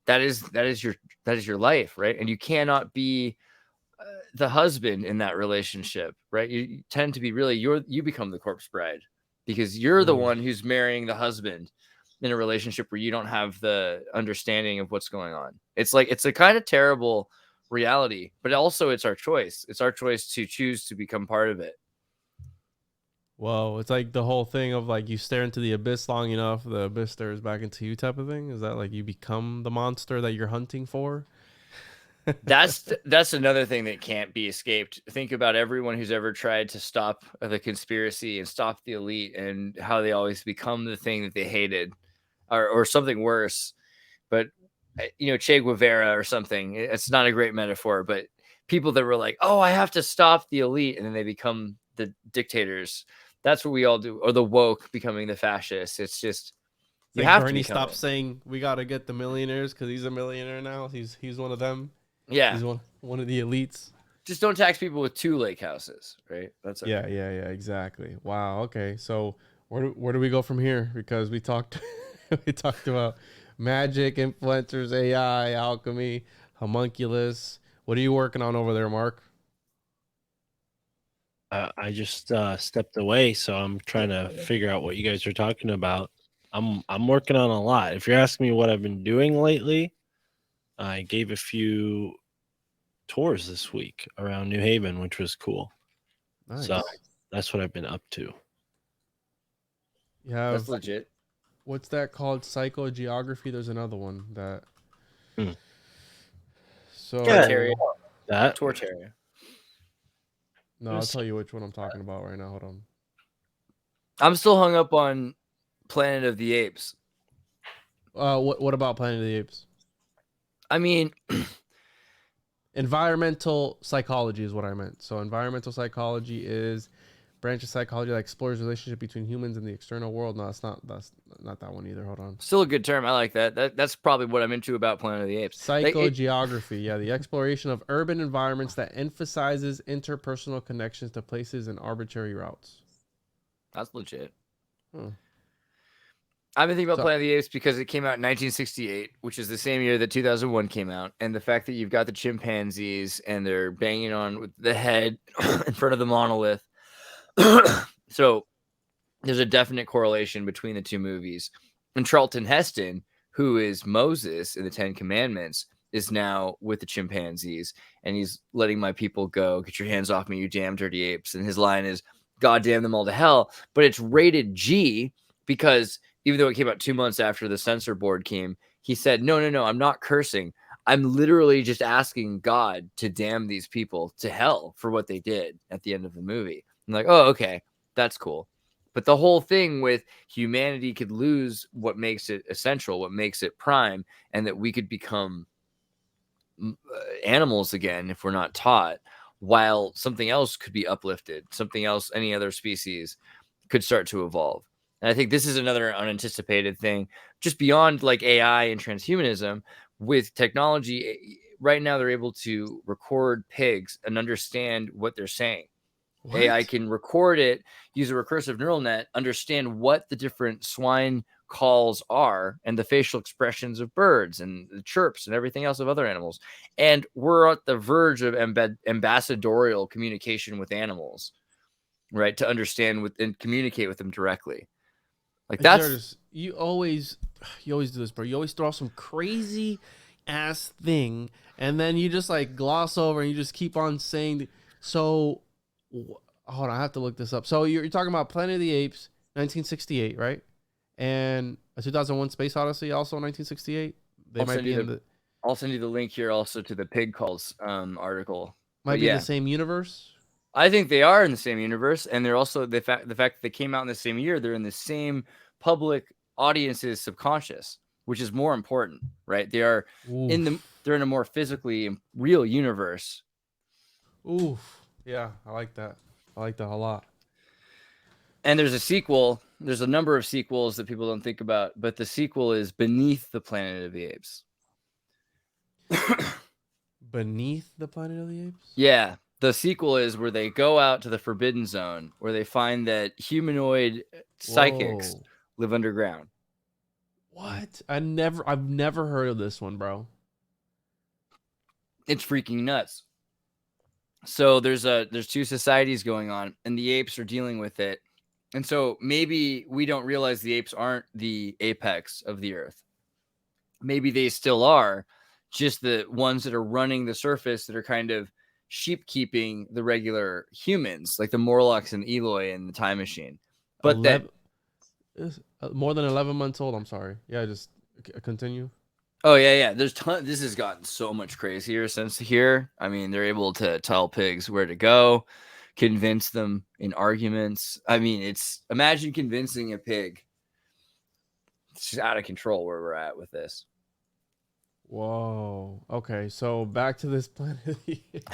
That is your life, right? And you cannot be the husband in that relationship, right? You tend to be really you become the corpse bride because you're the one who's marrying the husband in a relationship where you don't have the understanding of what's going on. It's like, it's a kind of terrible reality, but also it's our choice. It's our choice to choose to become part of it. Well, it's like the whole thing of like you stare into the abyss long enough, the abyss stares back into you type of thing. Is that like you become the monster that you're hunting for? That's another thing that can't be escaped. Think about everyone who's ever tried to stop the conspiracy and stop the elite and how they always become the thing that they hated or something worse. But, you know, Che Guevara or something, it's not a great metaphor, but people that were like, oh, I have to stop the elite. And then they become the dictators. That's what we all do. Or the woke becoming the fascists. It's just, you like have Bernie to stop saying we got to get the millionaires because he's a millionaire now. He's one of them. Yeah. He's one of the elites. Just don't tax people with 2 lake houses, right? That's okay. Yeah, exactly. Wow. Okay. So where do we go from here? Because we talked about magic, influencers, AI, alchemy, homunculus. What are you working on over there, Mark? I just stepped away, so I'm trying to figure out what you guys are talking about. I'm working on a lot. If you're asking me what I've been doing lately, I gave a few tours this week around New Haven, which was cool. Nice. So that's what I've been up to. Yeah, That's legit. What's that called? Psychogeography. There's another one that. So Tortaria. That Tortaria. No, I'll tell you which one I'm talking about right now. Hold on. I'm still hung up on Planet of the Apes. What about Planet of the Apes? I mean, environmental psychology is what I meant. So environmental psychology is branch of psychology that explores the relationship between humans and the external world. No, that's not that one either. Hold on. Still a good term. I like that. That's probably what I'm into about Planet of the Apes. Psychogeography. Yeah, the exploration of urban environments that emphasizes interpersonal connections to places and arbitrary routes. That's legit. Huh. I've been thinking about Planet of the Apes because it came out in 1968, which is the same year that 2001 came out. And the fact that you've got the chimpanzees and they're banging on with the head in front of the monolith. So there's a definite correlation between the two movies. And Charlton Heston, who is Moses in the 10 Commandments, is now with the chimpanzees. And he's letting my people go. Get your hands off me, you damn dirty apes. And his line is, God damn them all to hell. But it's rated G because even though it came out 2 months after the censor board came, he said, no, I'm not cursing. I'm literally just asking God to damn these people to hell for what they did at the end of the movie. I'm like, oh, okay, that's cool. But the whole thing with humanity could lose what makes it essential, what makes it prime, and that we could become animals again if we're not taught, while something else could be uplifted, something else, any other species could start to evolve. And I think this is another unanticipated thing, just beyond like AI and transhumanism. With technology, right now they're able to record pigs and understand what they're saying. What? AI can record it, use a recursive neural net, understand what the different swine calls are and the facial expressions of birds and the chirps and everything else of other animals. And we're at the verge of ambassadorial communication with animals, right? To understand and communicate with them directly. Like that's you always do this, bro. You always throw out some crazy ass thing and then you just like gloss over and you just keep on saying. So hold on, I have to look this up. So you're talking about Planet of the Apes, 1968, right? And a 2001 Space Odyssey, also 1968. They might be in the. I'll send you the link here also to the Pig Calls article. Might be in the same universe. I think they are in the same universe, and they're also the fact that they came out in the same year. They're in the same public audience's subconscious, which is more important, right? They're in a more physically real universe. Oof. Yeah, I like that. I like that a lot. And there's a sequel. There's a number of sequels that people don't think about, but the sequel is Beneath the Planet of the Apes. Beneath the Planet of the Apes? Yeah. The sequel is where they go out to the Forbidden Zone, where they find that humanoid psychics live underground. What? I've never heard of this one, bro. It's freaking nuts. So there's two societies going on, and the apes are dealing with it. And so maybe we don't realize the apes aren't the apex of the earth. Maybe they still are, just the ones that are running the surface that are kind of sheep keeping the regular humans, like the Morlocks and Eloy in the Time Machine. But that more than 11 months old. I'm sorry. Yeah, just continue. Oh yeah. This has gotten so much crazier since here. I mean, they're able to tell pigs where to go, convince them in arguments. I mean, imagine convincing a pig. It's just out of control where we're at with this. Whoa. Okay, so back to this Planet of the Apes.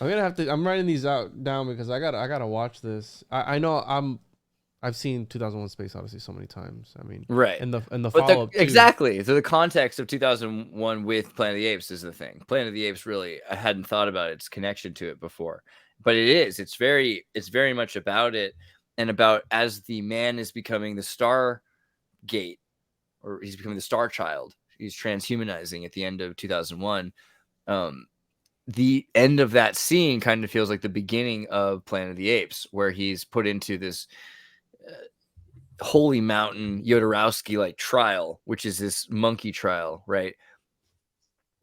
I'm writing these down because I gotta watch this. I know I've seen 2001: Space Odyssey so many times. I mean, right. And the follow up exactly. So the context of 2001 with Planet of the Apes is the thing. Planet of the Apes, really, I hadn't thought about its connection to it before, but it is. It's very much about it, and about as the man is becoming the Stargate, or he's becoming the Star Child. He's transhumanizing at the end of 2001. The end of that scene kind of feels like the beginning of Planet of the Apes, where he's put into this holy mountain Jodorowsky like trial, which is this monkey trial, right?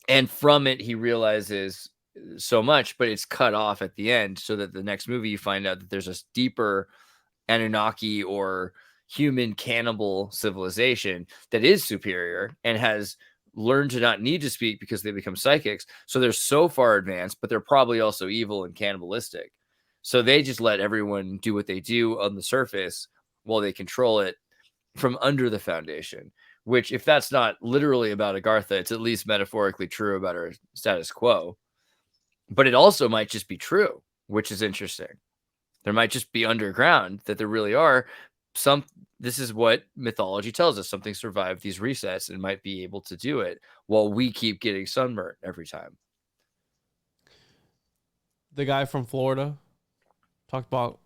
And from it he realizes so much, but it's cut off at the end, so that the next movie you find out that there's a deeper Anunnaki or human cannibal civilization that is superior and has learned to not need to speak because they become psychics. So they're so far advanced, but they're probably also evil and cannibalistic. So they just let everyone do what they do on the surface while they control it from under the foundation, which, if that's not literally about Agartha, it's at least metaphorically true about our status quo. But it also might just be true, which is interesting. There might just be underground that there really are this is what mythology tells us. Something survived these resets and might be able to do it while we keep getting sunburnt every time. The guy from Florida talked about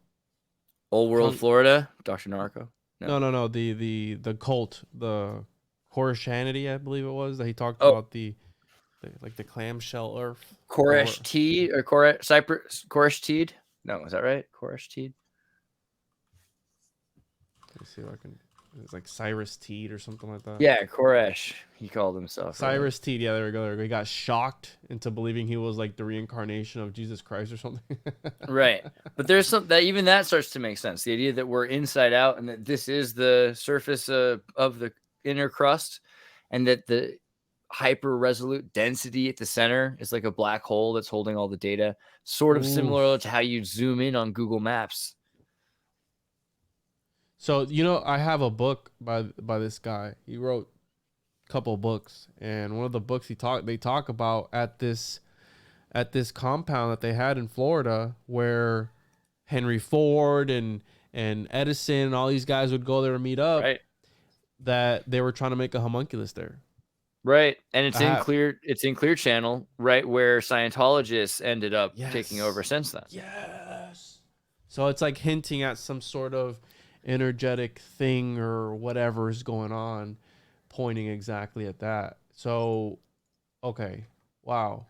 Old World Florida, Dr. Narco. No. The cult, the Koreshanity, I believe it was, that he talked about the clamshell earth. Koresh Teed or Koresh Teed? No, is that right? Koresh Teed? Let's see if I can. It's like Cyrus Teed or something like that. Yeah, Koresh. He called himself. Cyrus Teed. Yeah, there we go. He got shocked into believing he was like the reincarnation of Jesus Christ or something. Right. But there's even that starts to make sense. The idea that we're inside out and that this is the surface of the inner crust, and that the hyper resolute density at the center is like a black hole that's holding all the data, sort of similar to how you zoom in on Google Maps. So, I have a book by this guy. He wrote a couple of books, and one of the books they talk about at this compound that they had in Florida, where Henry Ford and Edison and all these guys would go there and meet up. Right. That they were trying to make a homunculus there. Right. And it's in Clear Channel, right, where Scientologists ended up taking over since then. Yes. So it's like hinting at some sort of energetic thing or whatever is going on, pointing exactly at that. So, okay, wow.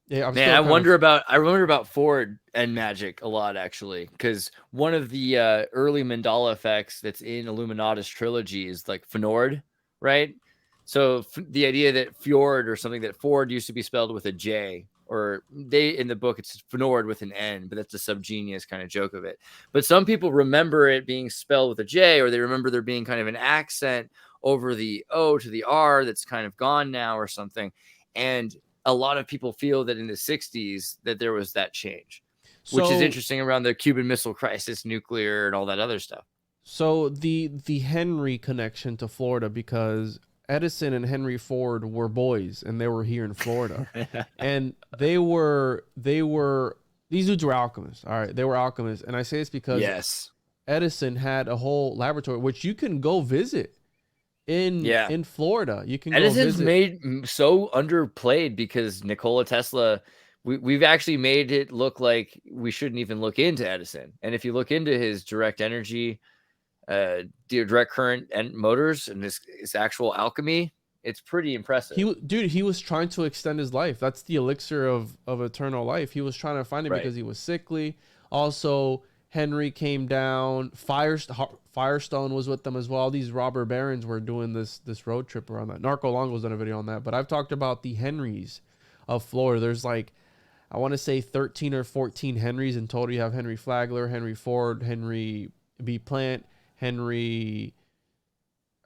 Yeah, I wonder about Ford and magic a lot, actually, because one of the early mandala effects that's in Illuminatus trilogy is like Fnord, right? So the idea that Fjord, or something that Ford used to be spelled with a J, or in the book it's Fnord with an N, but that's a subgenius kind of joke of it. But some people remember it being spelled with a J, or they remember there being kind of an accent over the O to the R that's kind of gone now or something. And a lot of people feel that in the 60s that there was that change, which is So interesting around the Cuban Missile Crisis, nuclear, and all that other stuff. so the Henry connection to Florida, because Edison and Henry Ford were boys and they were here in Florida. And these dudes were alchemists. All right, they were alchemists. And I say this because Yes. Edison had a whole laboratory which you can go visit in Florida. You can Edison's go visit. made so underplayed because Nikola Tesla, we've actually made it look like we shouldn't even look into Edison. And if you look into his direct energy, direct current and motors and his actual alchemy, it's pretty impressive. He was trying to extend his life. That's the elixir of eternal life. He was trying to find it because he was sickly. Also, Henry came down. Firestone was with them as well. These robber barons were doing this road trip around that. Narco Longo's done a video on that. But I've talked about the Henrys of Florida. There's like, I want to say 13 or 14 Henrys in total. You have Henry Flagler, Henry Ford, Henry B. Plant, Henry...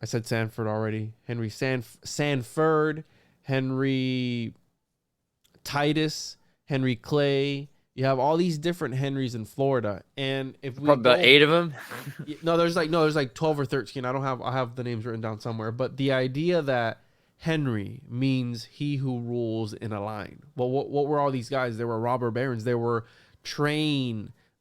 I said Sanford already. Henry Sanford, Henry Titus, Henry Clay. You have all these different Henrys in Florida, and if we about 8 of them. there's like 12 or 13. I have the names written down somewhere. But the idea that Henry means he who rules in a line. Well, what were all these guys? They were robber barons. They were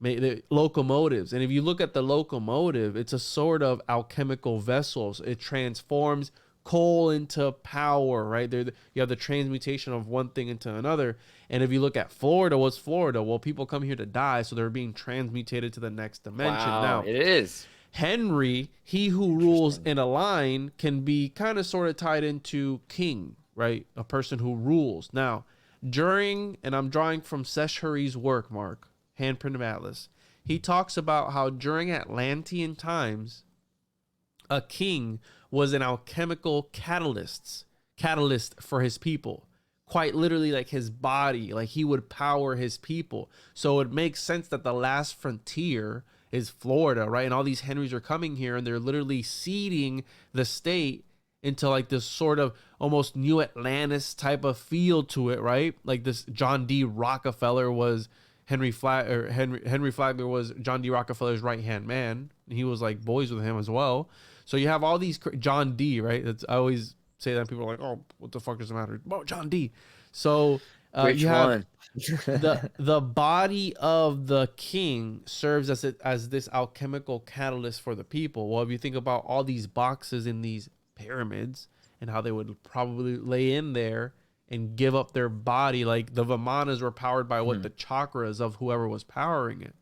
the locomotives. And if you look at the locomotive, it's a sort of alchemical vessels. It transforms coal into power, right? You have the transmutation of one thing into another. And if you look at Florida, what's Florida? Well, people come here to die, so they're being transmutated to the next dimension. Wow, now, it is. Henry, he who rules in a line, can be kind of sort of tied into king, right? A person who rules. Now, and I'm drawing from Seshuri's work, Mark, Handprint of Atlas, he talks about how during Atlantean times, a king was an alchemical catalyst for his people. Quite literally, like his body, like he would power his people. So it makes sense that the last frontier is Florida, right? And all these Henrys are coming here and they're literally seeding the state into like this sort of almost New Atlantis type of feel to it, right? Like this John D. Rockefeller was Henry Flagler was John D. Rockefeller's right-hand man. He was like boys with him as well. So you have all these John D, right? I always say that, people are like, "Oh, what the fuck does it matter?" Oh, John D. So you have the body of the king serves as this alchemical catalyst for the people. Well, if you think about all these boxes in these pyramids and how they would probably lay in there and give up their body, like the Vimanas were powered by the chakras of whoever was powering it.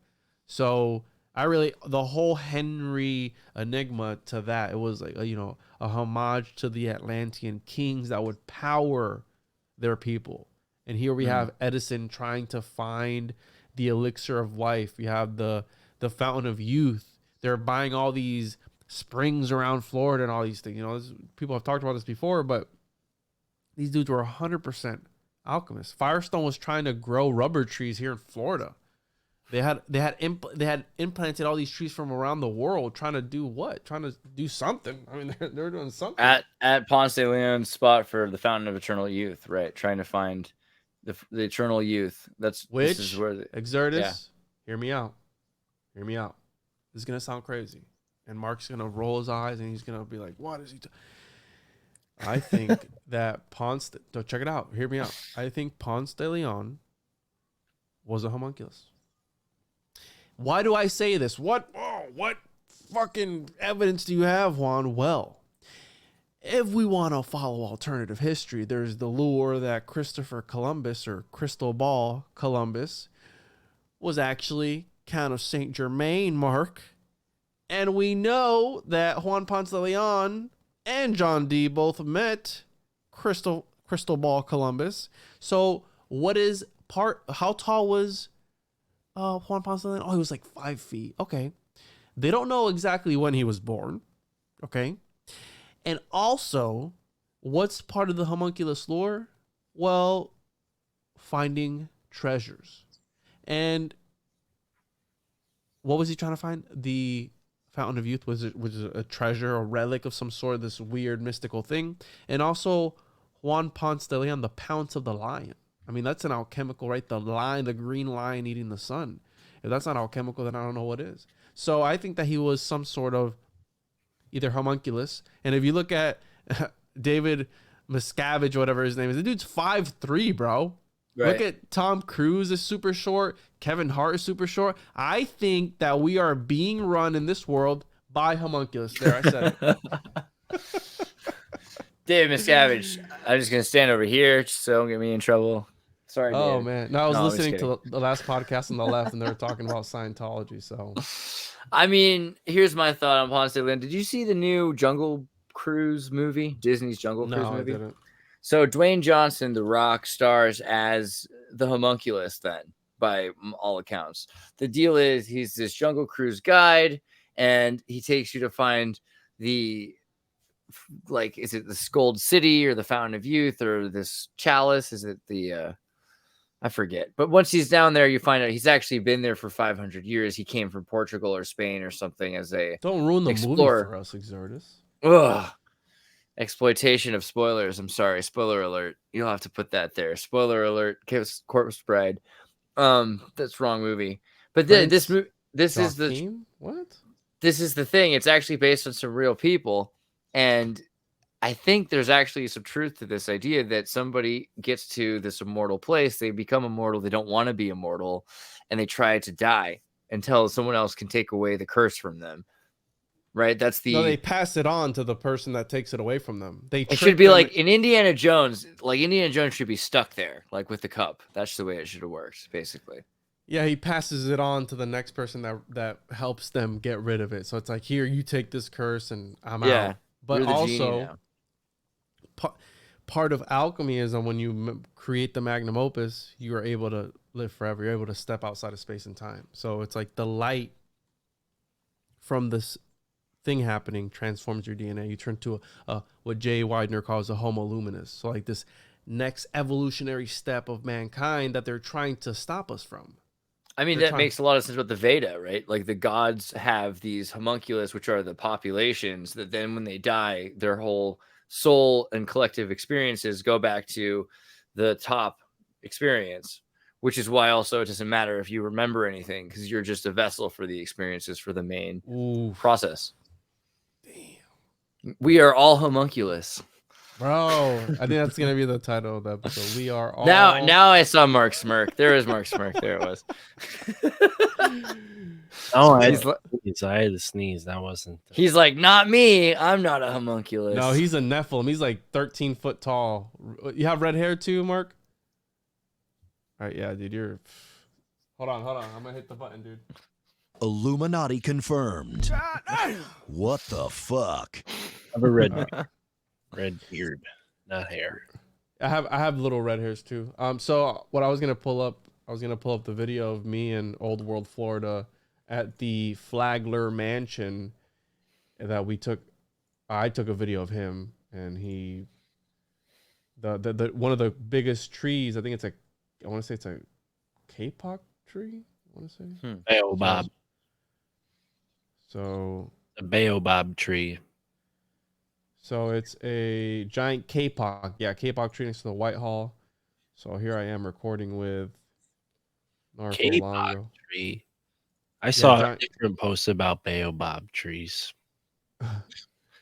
So the whole Henry enigma to that, it was like, a homage to the Atlantean kings that would power their people. And here we have Edison trying to find the elixir of life. You have the fountain of youth. They're buying all these springs around Florida and all these things. People have talked about this before, but these dudes were 100% alchemists. Firestone was trying to grow rubber trees here in Florida. They had implanted all these trees from around the world, trying to do what? Trying to do something. I mean, they're doing something At Ponce de Leon's spot for the Fountain of Eternal Youth, right? Trying to find the eternal youth. This is where Xirtus. Yeah. Hear me out. This is gonna sound crazy, and Mark's gonna roll his eyes and he's gonna be like, "What is he?" I think that check it out. Hear me out. I think Ponce de Leon was a homunculus. Why do I say this? What fucking evidence do you have, Juan? Well, if we want to follow alternative history, there's the lure that Christopher Columbus, or Cristobal Columbus, was actually Count of Saint Germain, Mark. And we know that Juan Ponce de Leon and John Dee both met Cristobal Columbus. So how tall was Juan Ponce de Leon? Oh, he was like 5 feet. Okay. They don't know exactly when he was born. Okay. And also, what's part of the homunculus lore? Well, finding treasures. And what was he trying to find? The Fountain of Youth was a treasure, a relic of some sort, this weird mystical thing. And also, Juan Ponce de Leon, the Pounce of the Lion. I mean, that's an alchemical, right? The lion, the green lion eating the sun. If that's not alchemical, then I don't know what is. So I think that he was some sort of either homunculus. And if you look at David Miscavige, whatever his name is, the dude's 5'3", bro. Right. Look at Tom Cruise is super short. Kevin Hart is super short. I think that we are being run in this world by homunculus. There, I said it. David Miscavige. I'm just gonna stand over here just so don't get me in trouble. Sorry, Oh David. man, no, I was No, I'm just listening to kidding. the last podcast on the left, and they were talking about Scientology. So I mean, here's my thought on Ponce de Leon. Did you see the new Jungle Cruise movie? Disney's Jungle Cruise no, I movie? didn't. So Dwayne Johnson, The Rock, stars as the homunculus then, by all accounts. The deal is he's this Jungle Cruise guide, and he takes you to find the, like, is it the Scold City or the Fountain of Youth or this chalice? Is it the, I forget. But once he's down there, you find out he's actually been there for 500 years. He came from Portugal or Spain or something as a Don't ruin the explorer. movie for us, Xirtus. Ugh. Exploitation of spoilers. I'm sorry. Spoiler alert. You'll have to put that there. Spoiler alert. Corpse Bride. That's wrong movie. But this is the Joaquin? What? this is the thing. It's actually based on some real people, and I think there's actually some truth to this idea that somebody gets to this immortal place, they become immortal, they don't want to be immortal, and they try to die until someone else can take away the curse from them. Right? That's the No, they pass it on to the person that takes it away from them. It should be like in Indiana Jones, like Indiana Jones should be stuck there, like with the cup. That's the way it should have worked, basically. Yeah, he passes it on to the next person that helps them get rid of it. So it's like, here, you take this curse, and I'm out. But you're the genie also, now. part of alchemy is when you create the magnum opus, you are able to live forever. You're able to step outside of space and time. So it's like the light from this thing happening transforms your DNA. You turn to a what Jay Widener calls a homo luminous. So like this next evolutionary step of mankind that they're trying to stop us from. I mean, that makes a lot of sense with the Veda, right? Like the gods have these homunculus, which are the populations that then when they die, their whole soul and collective experiences go back to the top experience, which is why also it doesn't matter if you remember anything because you're just a vessel for the experiences for the main process. Damn. We are all homunculus. Bro, I think that's going to be the title of the episode. We are all... Now I saw Mark smirk. There is Mark smirk. There it was. Oh, I had to sneeze. That wasn't... He's like, not me. I'm not a homunculus. No, he's a Nephilim. He's like 13 foot tall. You have red hair too, Mark? All right, yeah, dude, you're... Hold on. I'm going to hit the button, dude. Illuminati confirmed. What the fuck? I have a red beard, not hair. I have little red hairs too. So what I was gonna pull up the video of me in Old World, Florida, at the Flagler Mansion that we took. I took a video of him, and he, the one of the biggest trees. I think it's I want to say it's a kapok tree. I want to say Baobab. So a baobab tree. So it's a giant kapok. Yeah, kapok tree next to the Whitehall. So here I am recording with Kapok tree. I saw a different post about baobab trees,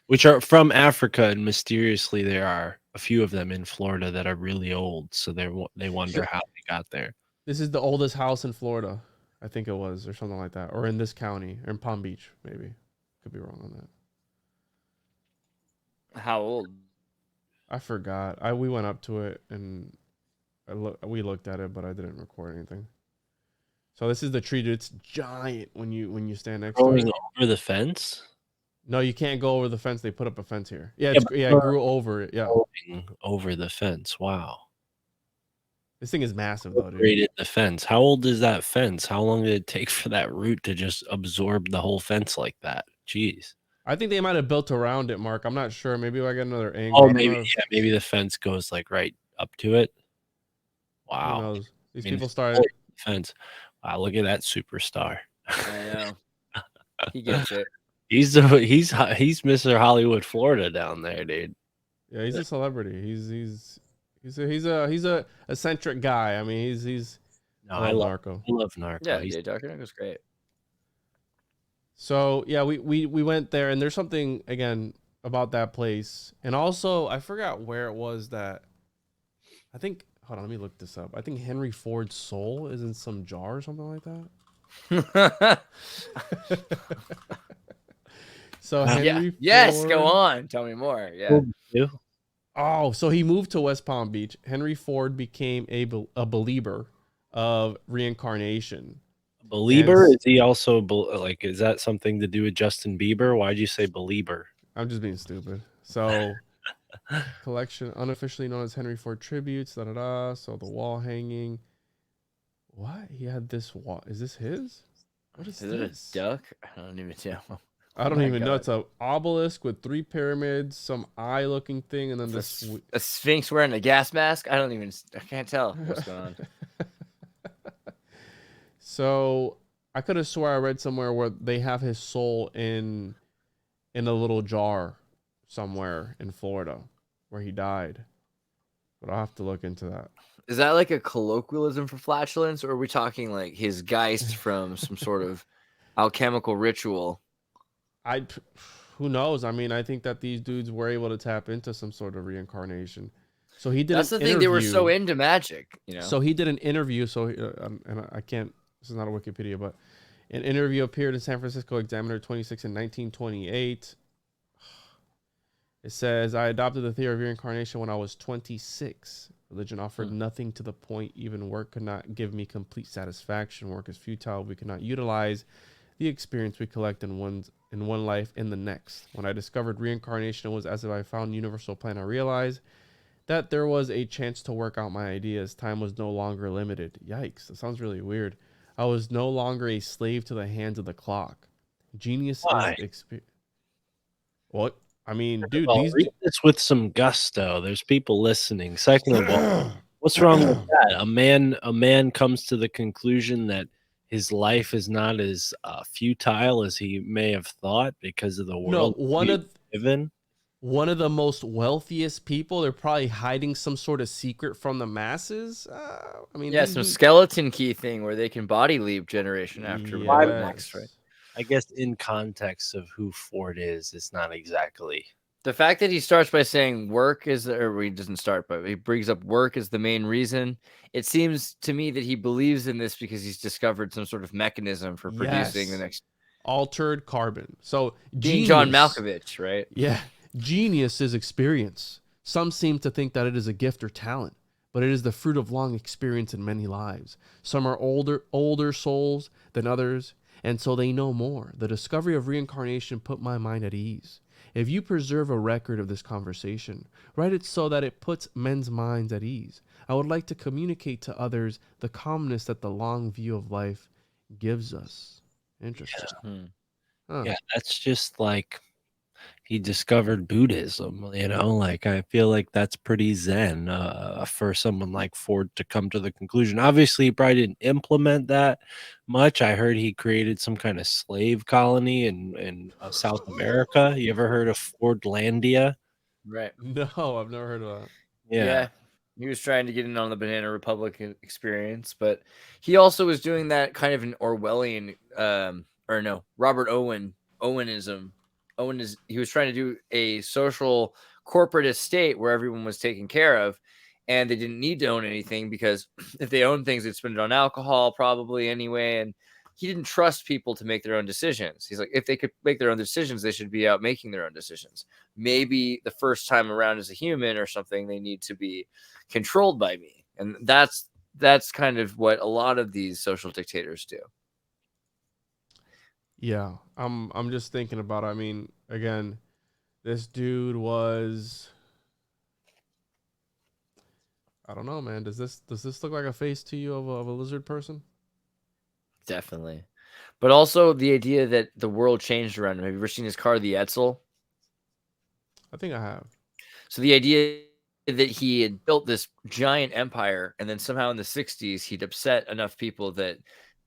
which are from Africa, and mysteriously there are a few of them in Florida that are really old. So they wonder how they got there. This is the oldest house in Florida, I think it was, or something like that, or in this county, or in Palm Beach, maybe. Could be wrong on that. How old? I forgot. We went up to it and we looked at it, but I didn't record anything. So this is the tree, dude. It's giant when you stand next to it. Over the fence? No, you can't go over the fence. They put up a fence here. Yeah, it grew over it. Yeah, over the fence. Wow. This thing is massive though, dude. Rated the fence. How old is that fence? How long did it take for that root to just absorb the whole fence like that? Jeez. I think they might have built around it, Mark. I'm not sure. Maybe I got another angle. Oh, maybe the fence goes like right up to it. Wow. Who knows? These people started fence. Wow, look at that superstar. I know. He gets it. He's Mr. Hollywood, Florida down there, dude. Yeah, he's a celebrity. He's a eccentric guy. I mean, No, I love Narco. I love Narco. Yeah, He's- yeah, Dark Knight was great. So yeah, we went there, and there's something again about that place, and also I forgot where it was that. I think. Hold on, let me look this up. I think Henry Ford's soul is in some jar or something like that. So Henry Yes, go Ford- on. Tell me more. Yeah. Oh, so he moved to West Palm Beach. Henry Ford became a believer of reincarnation. Belieber? And Is he also like? Is that something to do with Justin Bieber? Why'd you say belieber? I'm just being stupid. So collection unofficially known as Henry Ford tributes. Da da da. So the wall hanging. What? He had this wall. Is this his? What is Is this? it a duck? I don't even know. I don't my even know. God. It's a obelisk with 3 pyramids, some eye-looking thing, and then this. A sphinx wearing a gas mask? I can't tell what's going on. So I could have swore I read somewhere where they have his soul in a little jar somewhere in Florida where he died. But I'll have to look into that. Is that like a colloquialism for flatulence, or are we talking like his geist from some sort of alchemical ritual? Who knows? I mean, I think that these dudes were able to tap into some sort of reincarnation. So he did. That's the an thing; they were so interview. into magic, you know. So he did an interview. So and I can't. This is not a Wikipedia, but an interview appeared in San Francisco Examiner 26 in 1928. It says, I adopted the theory of reincarnation when I was 26. Religion offered nothing to the point. Even work could not give me complete satisfaction. Work is futile. We cannot utilize the experience we collect in one life in the next. When I discovered reincarnation, it was as if I found universal plan. I realized that there was a chance to work out my ideas. Time was no longer limited. Yikes, that sounds really weird. I was no longer a slave to the hands of the clock. Genius Why? is experience. What? I mean, dude, Well, these. read this with some gusto. There's people listening. Second of all, what's wrong with that? A man comes to the conclusion that his life is not as futile as he may have thought because of the world one we of live in. one of the most wealthiest people. They're probably hiding some sort of secret from the masses. I mean, Yeah, these some dudes- skeleton key thing where they can body leap generation after what next, right? I guess in context of who Ford is, it's not exactly. The fact that he starts by saying work is, or he doesn't start, but he brings up work as the main reason. It seems to me that he believes in this because he's discovered some sort of mechanism for producing the next altered carbon. So being John Malkovich, right? Yeah, genius is experience. Some seem to think that it is a gift or talent, but it is the fruit of long experience in many lives. Some are older souls than others, and so they know more. The discovery of reincarnation put my mind at ease. If you preserve a record of this conversation, write it so that it puts men's minds at ease. I would like to communicate to others the calmness that the long view of life gives us. Interesting. Yeah, that's just like he discovered Buddhism, you know, like I feel like that's pretty zen for someone like Ford to come to the conclusion. Obviously, he probably didn't implement that much. I heard he created some kind of slave colony in South America. You ever heard of Fordlandia? Right. No, I've never heard of that. Yeah. He was trying to get in on the Banana Republic experience, but he also was doing that kind of an Orwellian, Robert Owenism. He was trying to do a social corporate state where everyone was taken care of and they didn't need to own anything because if they owned things, they'd spend it on alcohol probably anyway. And he didn't trust people to make their own decisions. He's like, if they could make their own decisions, they should be out making their own decisions. Maybe the first time around as a human or something, they need to be controlled by me. And that's kind of what a lot of these social dictators do. Yeah, I'm just thinking about it. I mean, again, this dude was, I don't know, man. Does this look like a face to you of a lizard person? Definitely. But also the idea that the world changed around him. Have you ever seen his car, the Etzel? I think I have. So the idea that he had built this giant empire and then somehow in the 60s he'd upset enough people that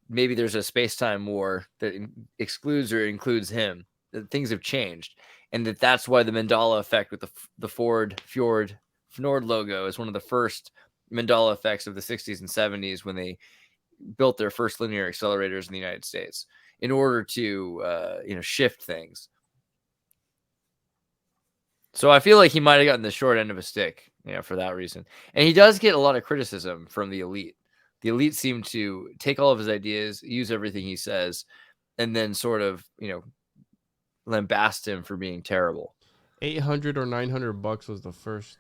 maybe there's a space-time war that excludes or includes him. That things have changed. and that's why the Mandela effect with the Ford Fjord logo is one of the first Mandela effects of the 60s and 70s when they built their first linear accelerators in the United States in order to shift things. So I feel like he might have gotten the short end of a stick, for that reason. And he does get a lot of criticism from the elite. The elite seem to take all of his ideas, use everything he says, and then sort of, lambast him for being terrible. $800 or $900 was the first.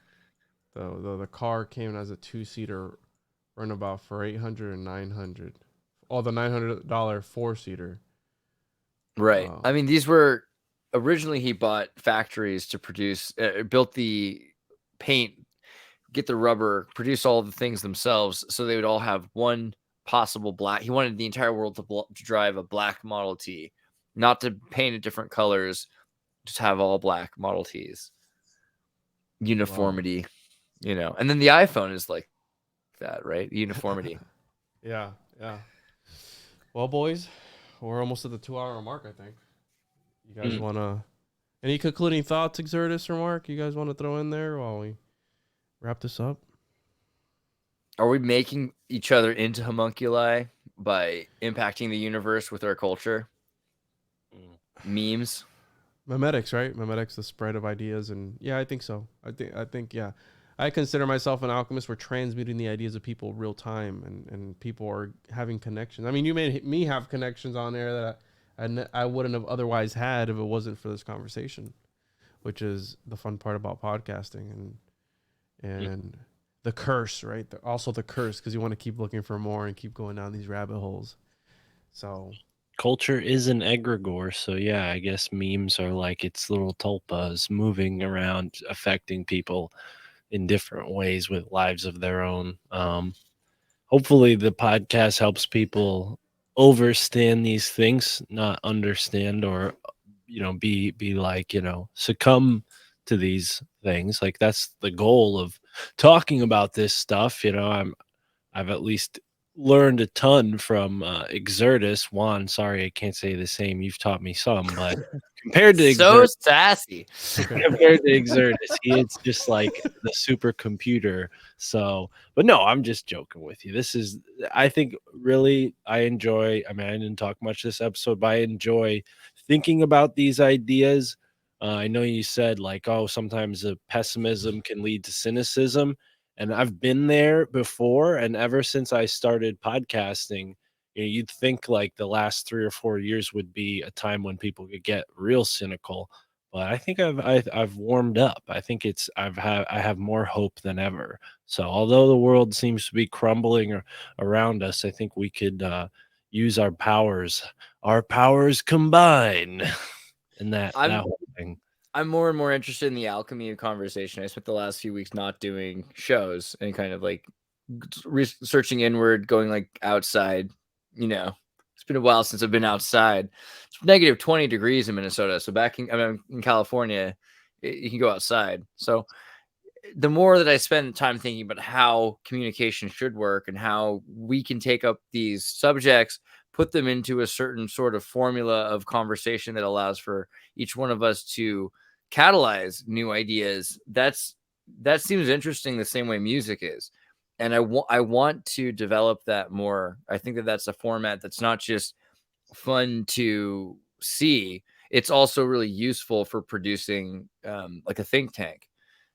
The car came as a 2-seater runabout for $800 and $900. Oh, the $900 4-seater. Right. I mean, these were originally he bought factories to produce, built the paint, get the rubber, produce all the things themselves, so they would all have one possible black. He wanted the entire world to drive a black Model T, not to paint it different colors, just have all black Model Ts. Uniformity, and then the iPhone is like that, right? Uniformity. Yeah. Well, boys, we're almost at the 2-hour mark, I think. You guys want to... Any concluding thoughts, Xirtus or Mark, you guys want to throw in there while we wrap this up? Are we making each other into homunculi by impacting the universe with our culture? Memes? Memetics, right? Memetics, the spread of ideas. And yeah, I think so. I think, yeah. I consider myself an alchemist. We're transmuting the ideas of people real time, and people are having connections. I mean, you made me have connections on there that I wouldn't have otherwise had if it wasn't for this conversation, which is the fun part about podcasting and the curse, right? Also the curse, because you want to keep looking for more and keep going down these rabbit holes. So culture is an egregore, so yeah, I guess memes are like its little tulpas moving around, affecting people in different ways with lives of their own. Hopefully the podcast helps people overstand these things, not understand or be like, succumb to these things. Like, that's the goal of talking about this stuff. I've at least learned a ton from Xirtus. Juan, sorry I can't say the same, you've taught me some, but compared to so sassy. Compared to Xirtus, he is just like the supercomputer. So, but no, I'm just joking with you. I think really I enjoy, I mean, I didn't talk much this episode, but I enjoy thinking about these ideas. I know you said like, oh, sometimes the pessimism can lead to cynicism. And I've been there before. And ever since I started podcasting, you'd think like the last 3 or 4 years would be a time when people could get real cynical. But I think I've warmed up. I think I have more hope than ever. So although the world seems to be crumbling around us, I think we could use our powers combine, and that whole thing. I'm more and more interested in the alchemy of conversation. I spent the last few weeks not doing shows and kind of like researching inward, going like outside. It's been a while since I've been outside. It's negative 20 degrees in Minnesota. So back in California, you can go outside. So the more that I spend time thinking about how communication should work and how we can take up these subjects, put them into a certain sort of formula of conversation that allows for each one of us to catalyze new ideas. That seems interesting the same way music is. And I want to develop that more. I think that that's a format that's not just fun to see. It's also really useful for producing like a think tank.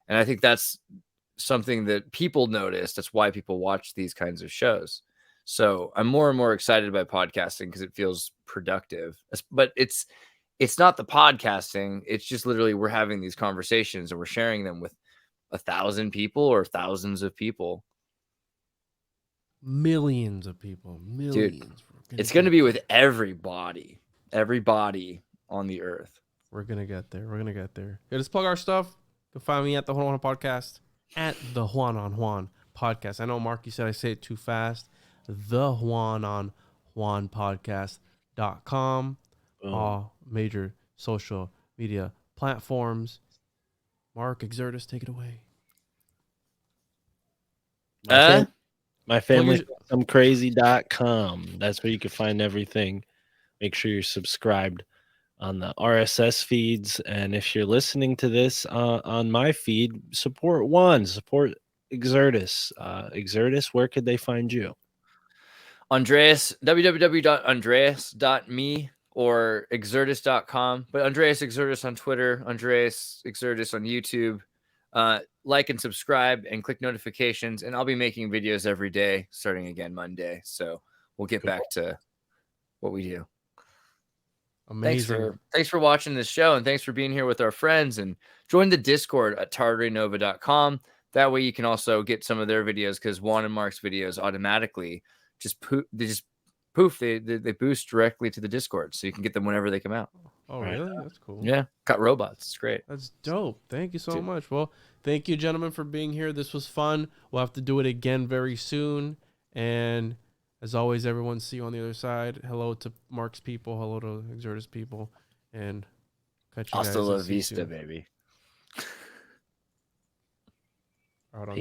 And I think that's something that people notice. That's why people watch these kinds of shows. So I'm more and more excited by podcasting because it feels productive. But it's not the podcasting. It's just literally we're having these conversations and we're sharing them with 1,000 people or thousands of people. Millions of people. Millions. Dude, it's going to be with everybody on the earth. We're going to get there. Yeah, let's plug our stuff. You can find me at the Juan on Juan podcast, at the Juan on Juan podcast. I know, Mark, you said I say it too fast. The Juan on Juan podcast.com. All major social media platforms. Mark, Xirtus, take it away. My family, somecrazy.com. That's where you can find everything. Make sure you're subscribed. on the RSS feeds. And if you're listening to this on my feed, support Xirtus. Xirtus, where could they find you? Andreas, www.andreas.me or Xirtus.com. But Andreas Xirtus on Twitter, Andreas Xirtus on YouTube. Like and subscribe and click notifications. And I'll be making videos every day starting again Monday. So we'll get back to what we do. Amazing. Thanks for watching this show, and thanks for being here with our friends. And join the Discord at tartarynova.com. That way you can also get some of their videos, because Juan and Mark's videos automatically just poof, they boost directly to the Discord, so you can get them whenever they come out. Oh, really? That's cool. Yeah, got robots. It's great. That's dope. Thank you so much. Well, thank you, gentlemen, for being here. This was fun. We'll have to do it again very soon. And as always, everyone, see you on the other side. Hello to Mark's people. Hello to Xirtus people. And catch you guys. Hasta la vista, baby.